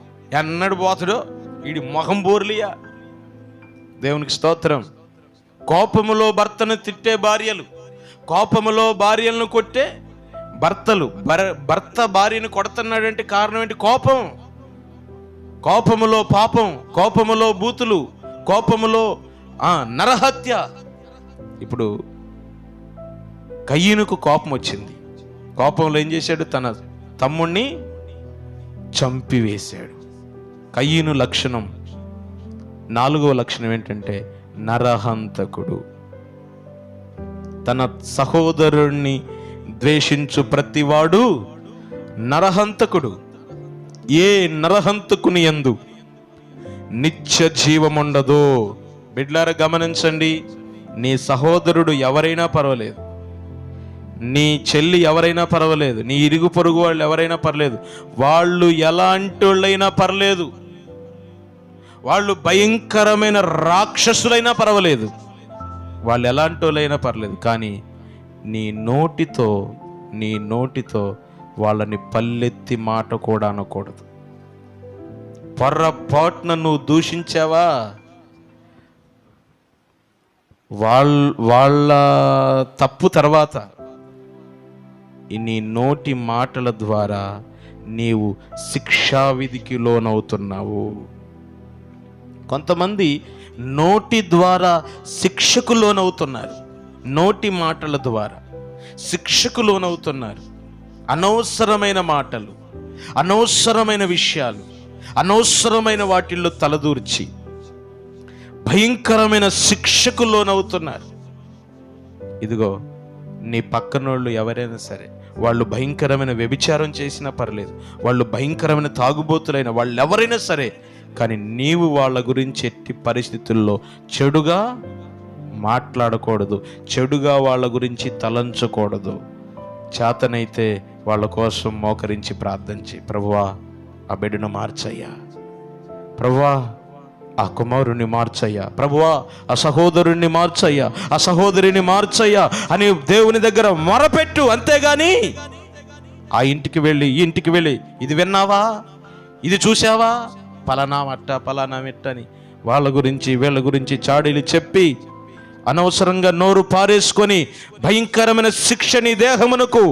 ఎన్నడు పోతాడో వీడి మొహం బోర్లియా. దేవునికి స్తోత్రం. కోపములో భర్తను తిట్టే భార్యలు, కోపములో భార్యలను కొట్టే భర్తలు. భర్త భార్యను కొడుతున్నాడంటే కారణం ఏంటి? కోపం. కోపములో పాపం, కోపములో బూతులు, కోపములో నరహత్య. ఇప్పుడు కయ్యనుకు కోపం వచ్చింది. కోపంలో ఏం చేశాడు? తన తమ్ముణ్ణి చంపివేశాడు. కయ్యను లక్షణం, 4వ లక్షణం ఏంటంటే నరహంతకుడు. తన సహోదరుణ్ణి ద్వేషించు ప్రతివాడు నరహంతకుడు. ఏ నరహంతకుని యందు నిత్య జీవముండదో. బిడ్లారా గమనించండి, నీ సహోదరుడు ఎవరైనా పర్వాలేదు, నీ చెల్లి ఎవరైనా పర్వాలేదు, నీ ఇరుగు పొరుగు వాళ్ళు ఎవరైనా పర్లేదు, వాళ్ళు ఎలాంటి వాళ్ళైనా పర్లేదు, వాళ్ళు భయంకరమైన రాక్షసులైనా పర్వాలేదు, వాళ్ళు ఎలాంటి వాళ్ళైనా పర్లేదు, కానీ నీ నోటితో వాళ్ళని పల్లెత్తి మాట కూడా అనకూడదు. పొర్రపాటున నువ్వు దూషించావా, వాళ్ళ తప్పు తర్వాత నీ నోటి మాటల ద్వారా నీవు శిక్షావిధికి లోనవుతున్నావు. కొంతమంది నోటి ద్వారా శిక్షకు లోనవుతున్నారు, నోటి మాటల ద్వారా శిక్షకు లోనవుతున్నారు. అనవసరమైన మాటలు, అనవసరమైన విషయాలు, అనవసరమైన వాటిల్లో తలదూర్చి భయంకరమైన శిక్షకు లోనవుతున్నారు. ఇదిగో, నీ పక్కనోళ్ళు ఎవరైనా సరే, వాళ్ళు భయంకరమైన వ్యభిచారం చేసినా పర్లేదు, వాళ్ళు భయంకరమైన తాగుబోతులైన వాళ్ళు ఎవరైనా సరే, కానీ నీవు వాళ్ళ గురించి ఎట్టి పరిస్థితుల్లో చెడుగా మాట్లాడకూడదు, చెడుగా వాళ్ళ గురించి తలంచకూడదు. చేతనైతే వాళ్ళ కోసం మోకరించి ప్రార్థన చేయి. ప్రభువా, ఆ బిడ్డను మార్చయ్యా, ప్రభువా ఆ కుమారుణ్ణి మార్చయ్యా, ప్రభువా ఆ సహోదరుణ్ణి మార్చయ్యా, ఆ సహోదరిని మార్చయ్యా అని దేవుని దగ్గర మొరపెట్టు. అంతేగాని ఆ ఇంటికి వెళ్ళి ఈ ఇంటికి వెళ్ళి ఇది విన్నావా, ఇది చూసావా, పలానా మట్ట పలానా మెట్టని వాళ్ళ గురించి వీళ్ళ గురించి చాడీలు చెప్పి అనవసరంగా నోరు పారేసుకొని భయంకరమైన శిక్ష నీ దేహమునకు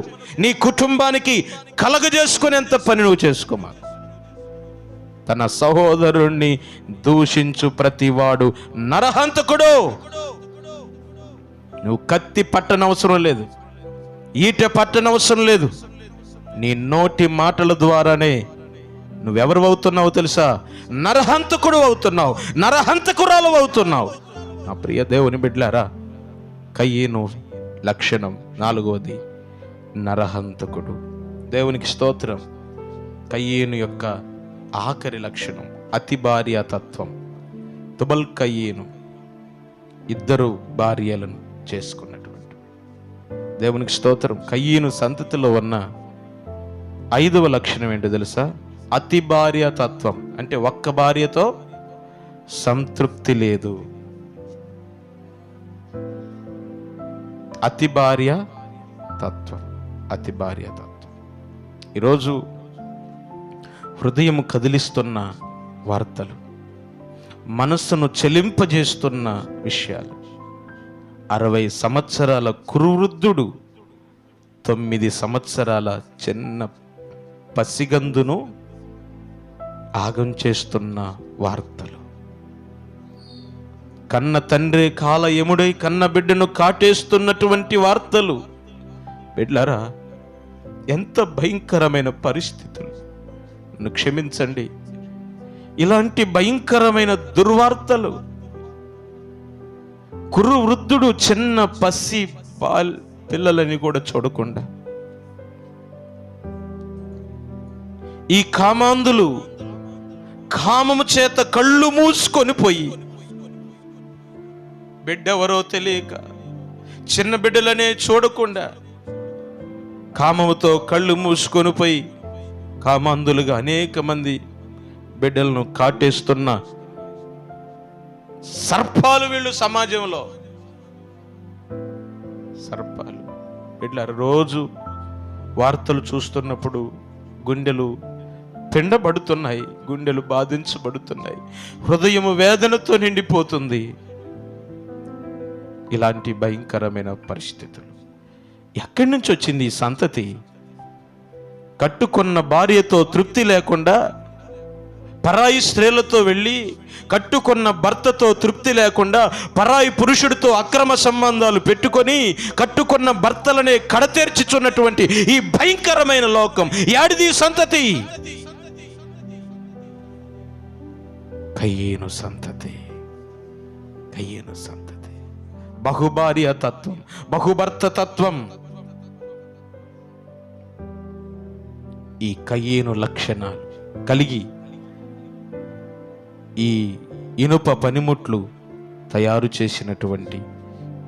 నీ కుటుంబానికి కలగజేసుకునేంత పని నువ్వు చేసుకోమా. తన సహోదరుణ్ణి దూషించు ప్రతివాడు నరహంతకుడు. నువ్వు కత్తి పట్టనవసరం లేదు, ఈట పట్టనవసరం లేదు. నీ నోటి మాటల ద్వారానే నువ్వెవరు అవుతున్నావు తెలుసా? నరహంతకుడు అవుతున్నావు, నరహంతకురాలు అవుతున్నావు. నా ప్రియ దేవుని బిడ్డలారా, కయ్యను లక్షణం 4వది నరహంతకుడు. దేవునికి స్తోత్రం. కయ్యను యొక్క ఆఖరి లక్షణం అతి భార్య తత్వం. తుబల్ కయ్యను 2 భార్యలను చేసుకున్నటువంటి దేవునికి స్తోత్రం. కయ్యను సంతతిలో ఉన్న 5వ లక్షణం ఏంటో తెలుసా? అతి భార్య తత్వం. అంటే ఒక్క భార్యతో సంతృప్తి లేదు. అతి భార్య తత్వం, అతి భార్య తత్వం. ఈరోజు హృదయం కదిలిస్తున్న వార్తలు, మనస్సును చెలింపజేస్తున్న విషయాలు. 60 సంవత్సరాల కురువృద్ధుడు 9 సంవత్సరాల చిన్న పసిగందును ఆగం చేస్తున్న వార్తలు. కన్న తండ్రి కాల ఎముడై కన్న బిడ్డను కాటేస్తున్నటువంటి వార్తలు. బిడ్డలారా, ఎంత భయంకరమైన పరిస్థితులు. నన్ను క్షమించండి, ఇలాంటి భయంకరమైన దుర్వార్తలు. కురు వృద్ధుడు చిన్న పసి పిల్లలని కూడా చూడకుండా ఈ కామాంధులు కామము చేత కళ్ళు మూసుకొని పోయి, బిడ్డెవరో తెలియక చిన్న బిడ్డలనే చూడకుండా కామముతో కళ్ళు మూసుకొని పోయి కామాంధులుగా అనేక మంది బిడ్డలను కాటేస్తున్న సర్పాలు వీళ్ళు. సమాజంలో సర్పాలు. బిడ్డలారా, రోజు వార్తలు చూస్తున్నప్పుడు గుండెలు పిండబడుతున్నాయి, గుండెలు బాధించబడుతున్నాయి, హృదయము వేదనతో నిండిపోతుంది. ఇలాంటి భయంకరమైన పరిస్థితులు ఎక్కడి నుంచి వచ్చింది ఈ సంతతి? కట్టుకున్న భార్యతో తృప్తి లేకుండా పరాయి స్త్రీలతో వెళ్ళి కట్టుకున్న భర్తతో తృప్తి లేకుండా పరాయి పురుషుడితో అక్రమ సంబంధాలు పెట్టుకొని కట్టుకున్న భర్తలనే కడతేర్చుచున్నటువంటి ఈ భయంకరమైన లోకం యాడిది సంతతి? కయ్యేను సంతతి. కయ్యేను సంతతి. బహుభార్య తత్వం, బహుభర్త తత్వం. ఈ కయ్యేను లక్షణాలు కలిగి ఈ ఇనుప పనిముట్లు తయారు చేసినటువంటి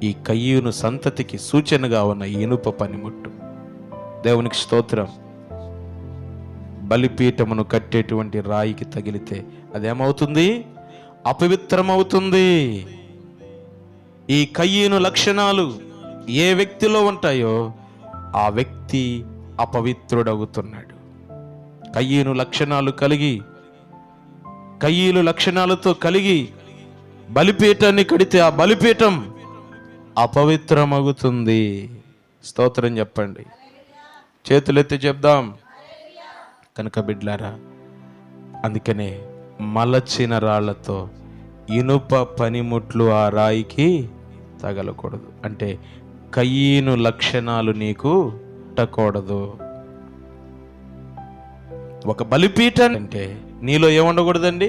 ఈ కయ్యూను సంతతికి సూచనగా ఉన్న ఈ ఇనుప పనిముట్టు. దేవునికి స్తోత్రం. బలిపీఠమును కట్టేటువంటి రాయికి తగిలితే అదేమవుతుంది? అపవిత్రమవుతుంది. ఈ కయ్యూను లక్షణాలు ఏ వ్యక్తిలో ఉంటాయో ఆ వ్యక్తి అపవిత్రుడవుతున్నాడు. కయ్యూను లక్షణాలు కలిగి, కయ్యూలు లక్షణాలతో కలిగి బలిపీఠాన్ని కడితే ఆ బలిపీఠం అపవిత్రమవుతుంది. స్తోత్రం చెప్పండి. చేతులెత్తి చెప్దాం. కనుక బిడ్లారా, అందుకనే మలచిన రాళ్లతో ఇనుప పనిముట్లు ఆ రాయికి తగలకూడదు. అంటే కయ్యూను లక్షణాలు నీకు ఉండకూడదు. ఒక బలిపీఠం అంటే నీలో ఏముండకూడదండి?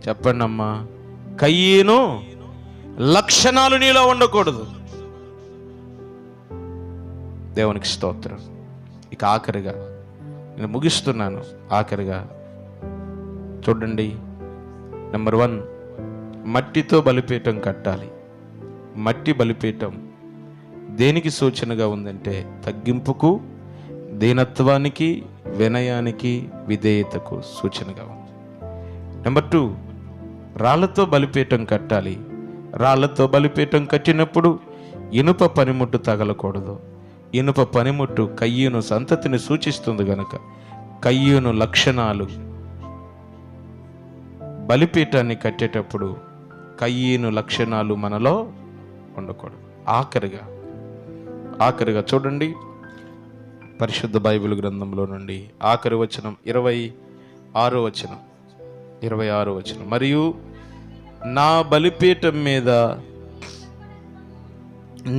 చెప్పండి అమ్మా. కయ్యూను లక్షణాలు నీలో ఉండకూడదు. దేవునికి స్తోత్రం. ఇక ఆఖరిగా నేను ముగిస్తున్నాను. ఆఖరిగా చూడండి. నెంబర్ 1, మట్టితో బలిపీఠం కట్టాలి. మట్టి బలిపీఠం దేనికి సూచనగా ఉందంటే తగ్గింపుకు, దీనత్వానికి, వినయానికి, విధేయతకు సూచనగా ఉంది. నెంబర్ 2, రాళ్లతో బలిపీఠం కట్టాలి. రాళ్లతో బలిపీఠం కట్టినప్పుడు ఇనుప పనిముట్టు తగలకూడదు. ఇనుప పనిముట్టు కయ్యూను సంతతిని సూచిస్తుంది గనుక కయ్యూను లక్షణాలు బలిపీఠాన్ని కట్టేటప్పుడు కయ్యూను లక్షణాలు మనలో ఉండకూడదు. ఆఖరిగా చూడండి, పరిశుద్ధ బైబిల్ గ్రంథంలో నుండి ఆఖరి వచనం 26వ వచనం. మరియు నా బలిపీఠం మీద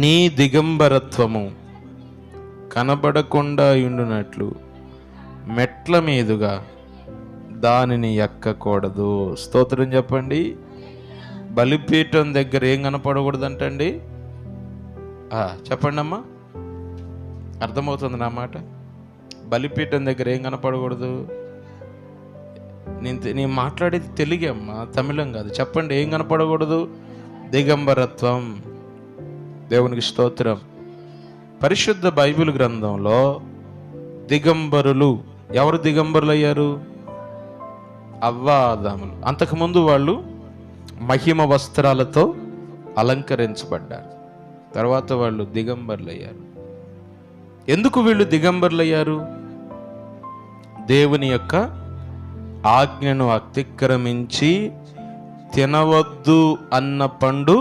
నీ దిగంబరత్వము కనబడకుండా ఉండునట్లు మెట్ల మీదుగా దానిని ఎక్కకూడదు. స్తోత్రం చెప్పండి. బలిపీఠం దగ్గర ఏం కనపడకూడదంటండి? చెప్పండి అమ్మా. అర్థమవుతుంది నా మాట? బలిపీఠం దగ్గర ఏం కనపడకూడదు? నేను మాట్లాడేది తెలుగే అమ్మా, తమిళం కాదు. చెప్పండి, ఏం కనపడకూడదు? దిగంబరత్వం. దేవునికి స్తోత్రం. పరిశుద్ధ బైబిల్ గ్రంథంలో దిగంబరులు ఎవరు దిగంబరులు అయ్యారు? అవ్వ ఆదాములు. అంతకుముందు వాళ్ళు మహిమ వస్త్రాలతో అలంకరించబడ్డారు. తర్వాత వాళ్ళు దిగంబరులు అయ్యారు. ఎందుకు వీళ్ళు దిగంబరులు అయ్యారు? దేవుని యొక్క ఆజ్ఞను అతిక్రమించి తినవద్దు అన్న పండు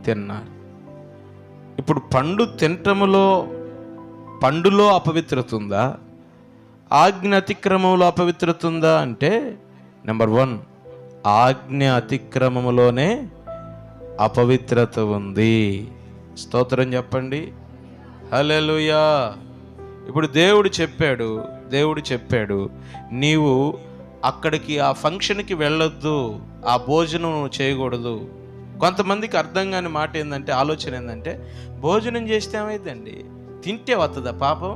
తిన్నారు. ఇప్పుడు పండు తినటములో, పండులో అపవిత్రత ఉందా? ఆజ్ఞ అతిక్రమంలో అపవిత్రత ఉందా అంటే నెంబర్ 1, ఆజ్ఞ అతిక్రమములోనే అపవిత్రత ఉంది. స్తోత్రం చెప్పండి. హల్లెలూయా. ఇప్పుడు దేవుడు చెప్పాడు నీవు అక్కడికి ఆ ఫంక్షన్కి వెళ్ళొద్దు, ఆ భోజనం చేయకూడదు. కొంతమందికి అర్థం కాని మాట ఏంటంటే, ఆలోచన ఏంటంటే, భోజనం చేస్తే ఏమైందండి? తింటే వస్తుందా పాపం?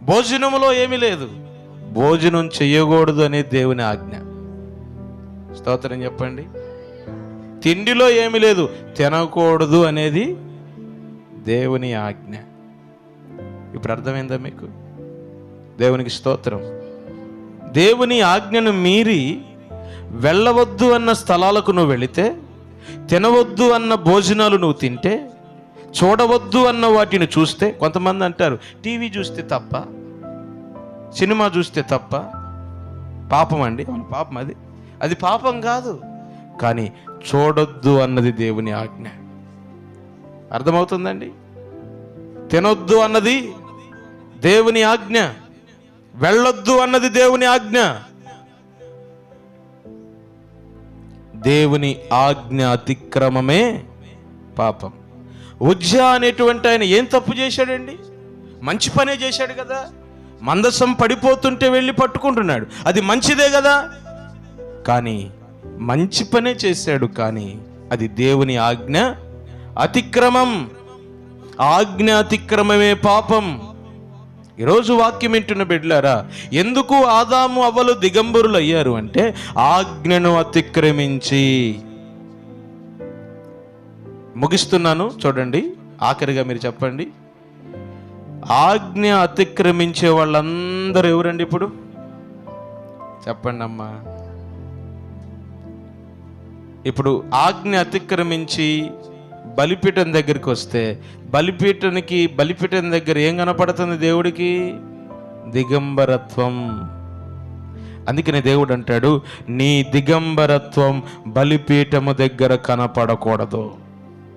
భోజనంలో ఏమీ లేదు. భోజనం చెయ్యకూడదు అనేది దేవుని ఆజ్ఞ. స్తోత్రం చెప్పండి. తిండిలో ఏమీ లేదు, తినకూడదు అనేది దేవుని ఆజ్ఞ. ఇప్పుడు అర్థమైందా మీకు? దేవునికి స్తోత్రం. దేవుని ఆజ్ఞను మీరి వెళ్ళవద్దు అన్న స్థలాలకు నువ్వు వెళితే, తినవద్దు అన్న భోజనాలు నువ్వు తింటే, చూడవద్దు అన్న వాటిని చూస్తే, కొంతమంది అంటారు టీవీ చూస్తే తప్ప, సినిమా చూస్తే తప్ప. పాపం అండి, పాపం. అది పాపం కాదు, కానీ చూడొద్దు అన్నది దేవుని ఆజ్ఞ. అర్థమవుతుందండి? తినొద్దు అన్నది దేవుని ఆజ్ఞ, వెళ్ళొద్దు అన్నది దేవుని ఆజ్ఞ. దేవుని ఆజ్ఞ అతిక్రమమే పాపం. ఉజ్జా అనేటువంటి ఆయన ఏం తప్పు చేశాడండి? మంచి పనే చేశాడు కదా. మందసం పడిపోతుంటే వెళ్ళి పట్టుకుంటున్నాడు, అది మంచిదే కదా. కానీ మంచి పనే చేశాడు, కానీ అది దేవుని ఆజ్ఞ అతిక్రమం. ఆజ్ఞ అతిక్రమమే పాపం. ఈరోజు వాక్యం వింటున్న బిడ్డలారా, ఎందుకు ఆదాము అవ్వలు దిగంబరులు అయ్యారు అంటే ఆజ్ఞను అతిక్రమించి. ముగిస్తున్నాను, చూడండి, ఆఖరిగా మీరు చెప్పండి. ఆజ్ఞ అతిక్రమించే వాళ్ళందరూ ఎవరండి ఇప్పుడు? చెప్పండి అమ్మా. ఇప్పుడు ఆజ్ఞ అతిక్రమించి బలిపీఠం దగ్గరికి వస్తే బలిపీఠం దగ్గర ఏం కనపడుతుంది దేవుడికి? దిగంబరత్వం. అందుకనే దేవుడు అంటాడు, నీ దిగంబరత్వం బలిపీఠము దగ్గర కనపడకూడదు.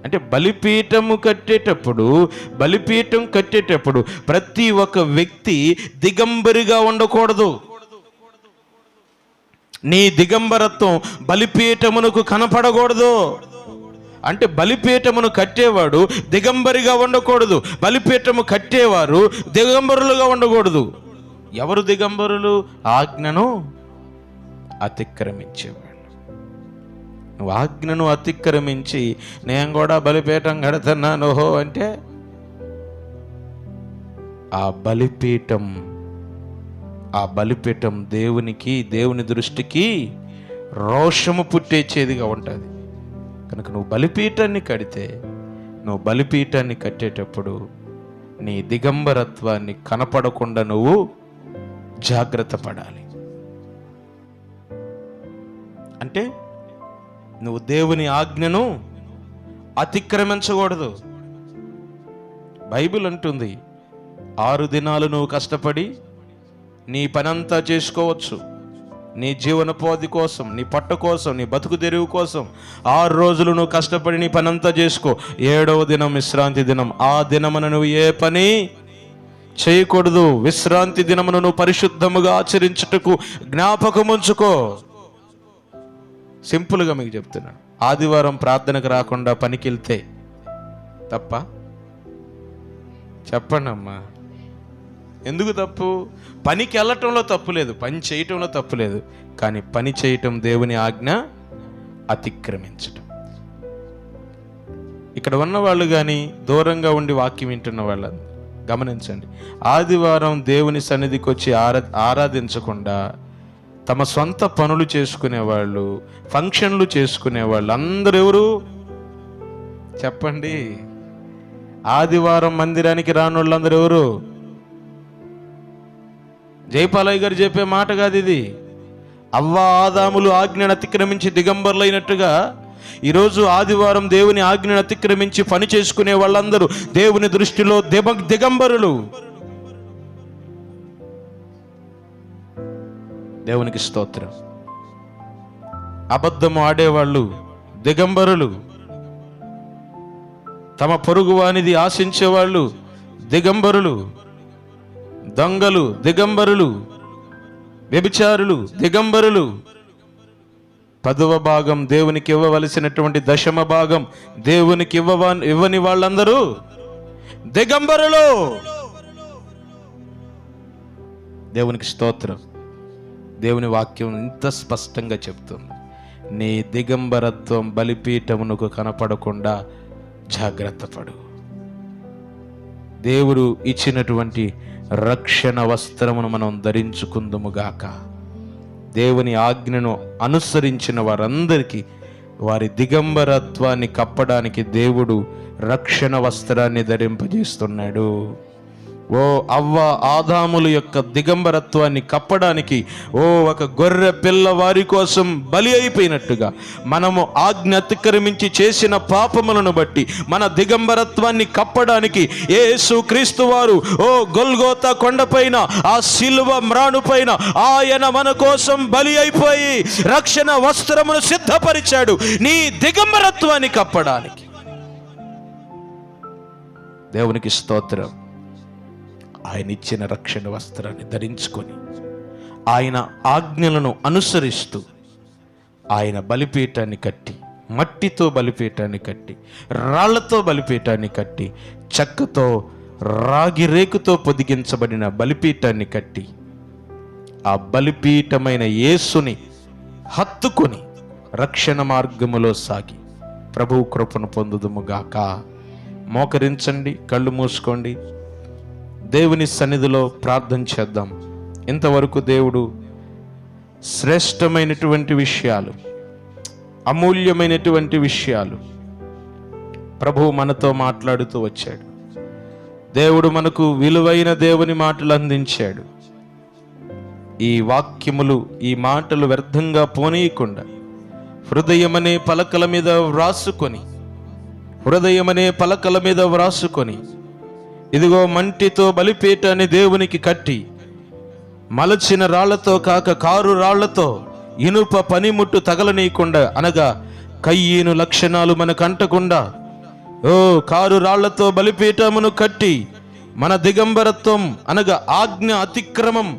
అంటే బలిపీఠం కట్టేటప్పుడు ప్రతి ఒక్క వ్యక్తి దిగంబరిగా ఉండకూడదు. నీ దిగంబరత్వం బలిపీఠమునకు కనపడకూడదు. అంటే బలిపీఠమును కట్టేవాడు దిగంబరిగా ఉండకూడదు, బలిపీఠము కట్టేవారు దిగంబరులుగా ఉండకూడదు. ఎవరు దిగంబరులు? ఆజ్ఞను అతిక్రమించేవాడు. నువ్వు ఆజ్ఞను అతిక్రమించి నేను కూడా బలిపీఠం కడుతున్నాను అంటే ఆ బలిపీఠం దేవుని దృష్టికి రోషము పుట్టేచేదిగా ఉంటుంది. కనుక నువ్వు బలిపీఠాన్ని కట్టేటప్పుడు నీ దిగంబరత్వాన్ని కనపడకుండా నువ్వు జాగ్రత్త పడాలి. అంటే నువ్వు దేవుని ఆజ్ఞను అతిక్రమించకూడదు. బైబిల్ అంటుంది 6 దినాలు నువ్వు కష్టపడి నీ పనంతా చేసుకోవచ్చు. నీ జీవనోపాధి కోసం, నీ పట్ట కోసం, నీ బతుకు తెరువు కోసం 6 రోజులు నువ్వు కష్టపడి నీ పనంతా చేసుకో. 7వ దినం విశ్రాంతి దినం. ఆ దినమున నువ్వు ఏ పని చేయకూడదు. విశ్రాంతి దినమును నువ్వు పరిశుద్ధముగా ఆచరించుటకు జ్ఞాపకం ఉంచుకో. సింపుల్గా మీకు చెప్తున్నాను, ఆదివారం ప్రార్థనకు రాకుండా పనికి వెళ్తే తప్ప? చెప్పండి అమ్మా, ఎందుకు తప్పు? పనికి వెళ్ళటంలో తప్పు లేదు, పని చేయటంలో తప్పు లేదు. కానీ పని చేయటం దేవుని ఆజ్ఞ అతిక్రమించటం. ఇక్కడ ఉన్నవాళ్ళు కానీ దూరంగా ఉండి వాక్యం వింటున్న వాళ్ళందరూ గమనించండి. ఆదివారం దేవుని సన్నిధికి వచ్చి ఆరాధించకుండా తమ సొంత పనులు చేసుకునేవాళ్ళు, ఫంక్షన్లు చేసుకునేవాళ్ళు అందరూ ఎవరు? చెప్పండి. ఆదివారం మందిరానికి రాని వాళ్ళందరూ ఎవరు? జయపాలయ్య గారు చెప్పే మాట కాదు ఇది. అవ్వ ఆదాములు ఆజ్ఞను అతిక్రమించి దిగంబరులైనట్టుగా ఈరోజు ఆదివారం దేవుని ఆజ్ఞను అతిక్రమించి పని చేసుకునే వాళ్ళందరూ దేవుని దృష్టిలో దిగంబరులు. దేవునికి స్తోత్రం. అబద్ధము ఆడేవాళ్ళు దిగంబరులు. తమ పొరుగు వానిది ఆశించేవాళ్ళు దిగంబరులు. దొంగలు దిగంబరులు. వ్యభిచారులు దిగంబరులు. 10వ భాగం దేవునికి ఇవ్వవలసినటువంటి 10వ భాగం దేవునికి ఇవ్వని వాళ్ళందరూ దిగంబరులు. దేవునికి స్తోత్రం. దేవుని వాక్యం ఇంత స్పష్టంగా చెప్తుంది. నీ దిగంబరత్వం బలిపీఠమునకు కనపడకుండా జాగ్రత్త పడు. దేవుడు ఇచ్చినటువంటి రక్షణ వస్త్రమును మనం ధరించుకుందుముగాక. దేవుని ఆజ్ఞను అనుసరించిన వారందరికీ వారి దిగంబరత్వాన్ని కప్పడానికి దేవుడు రక్షణ వస్త్రాన్ని ధరింపజేస్తున్నాడు. ఓ అవ్వ ఆదాముల యొక్క దిగంబరత్వాన్ని కప్పడానికి ఒక గొర్రె పిల్ల వారి కోసం బలి అయిపోయినట్టుగా మనము ఆజ్ఞ అతిక్రమించి చేసిన పాపములను బట్టి మన దిగంబరత్వాన్ని కప్పడానికి యేసు క్రీస్తు వారు గొల్గోతా కొండపైన ఆ సిలువ మ్రాణుపైన ఆయన మన కోసం బలి అయిపోయి రక్షణ వస్త్రమును సిద్ధపరిచాడు నీ దిగంబరత్వాన్ని కప్పడానికి. దేవునికి స్తోత్రం. ఆయన ఇచ్చిన రక్షణ వస్త్రాన్ని ధరించుకొని ఆయన ఆజ్ఞలను అనుసరిస్తూ ఆయన బలిపీఠాన్ని కట్టి, మట్టితో బలిపీఠాన్ని కట్టి, రాళ్లతో బలిపీఠాన్ని కట్టి, చెక్కతో రాగి రేకుతో పొదిగించబడిన బలిపీఠాన్ని కట్టి, ఆ బలిపీఠమైన యేసుని హత్తుకొని రక్షణ మార్గములో సాగి ప్రభు కృపను పొందుదుముగాక. మోకరించండి, కళ్ళు మూసుకోండి, దేవుని సన్నిధిలో ప్రార్థన చేద్దాం. ఇంతవరకు దేవుడు శ్రేష్టమైనటువంటి విషయాలు, అమూల్యమైనటువంటి విషయాలు ప్రభువు మనతో మాట్లాడుతూ వచ్చాడు. దేవుడు మనకు విలువైన దేవుని మాటలు అందించాడు. ఈ వాక్యములు, ఈ మాటలు వ్యర్థంగా పోనీయకుండా హృదయమనే పలకల మీద వ్రాసుకొని ఇదిగో మంటితో బలిపీఠాన్ని దేవునికి కట్టి, మలచిన రాళ్లతో కాక కారు రాళ్లతో, ఇనుప పనిముట్టు తగలనీయకుండా, అనగా కయ్యను లక్షణాలు మనకు అంటకుండా కారు రాళ్లతో బలిపీఠమును కట్టి, మన దిగంబరత్వం అనగా ఆజ్ఞ అతిక్రమం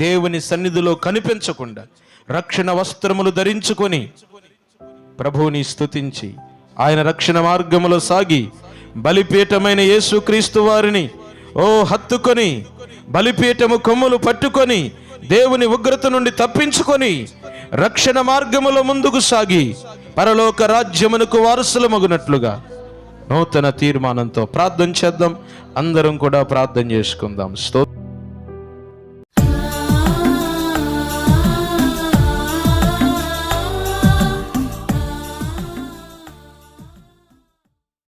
దేవుని సన్నిధిలో కనిపించకుండా రక్షణ వస్త్రములు ధరించుకొని ప్రభువుని స్తుతించి ఆయన రక్షణ మార్గములో సాగి బలిపీఠమైన యేసుక్రీస్తు వారిని హత్తుకొని, బలిపీఠము కొమ్ములు పట్టుకొని దేవుని ఉగ్రత నుండి తప్పించుకొని రక్షణ మార్గములో ముందుకు సాగి పరలోక రాజ్యమునకు వారసులమగునట్లుగా నూతన తీర్మానంతో ప్రార్థన చేద్దాం. అందరం కూడా ప్రార్థన చేసుకుందాం. స్తోత్రం.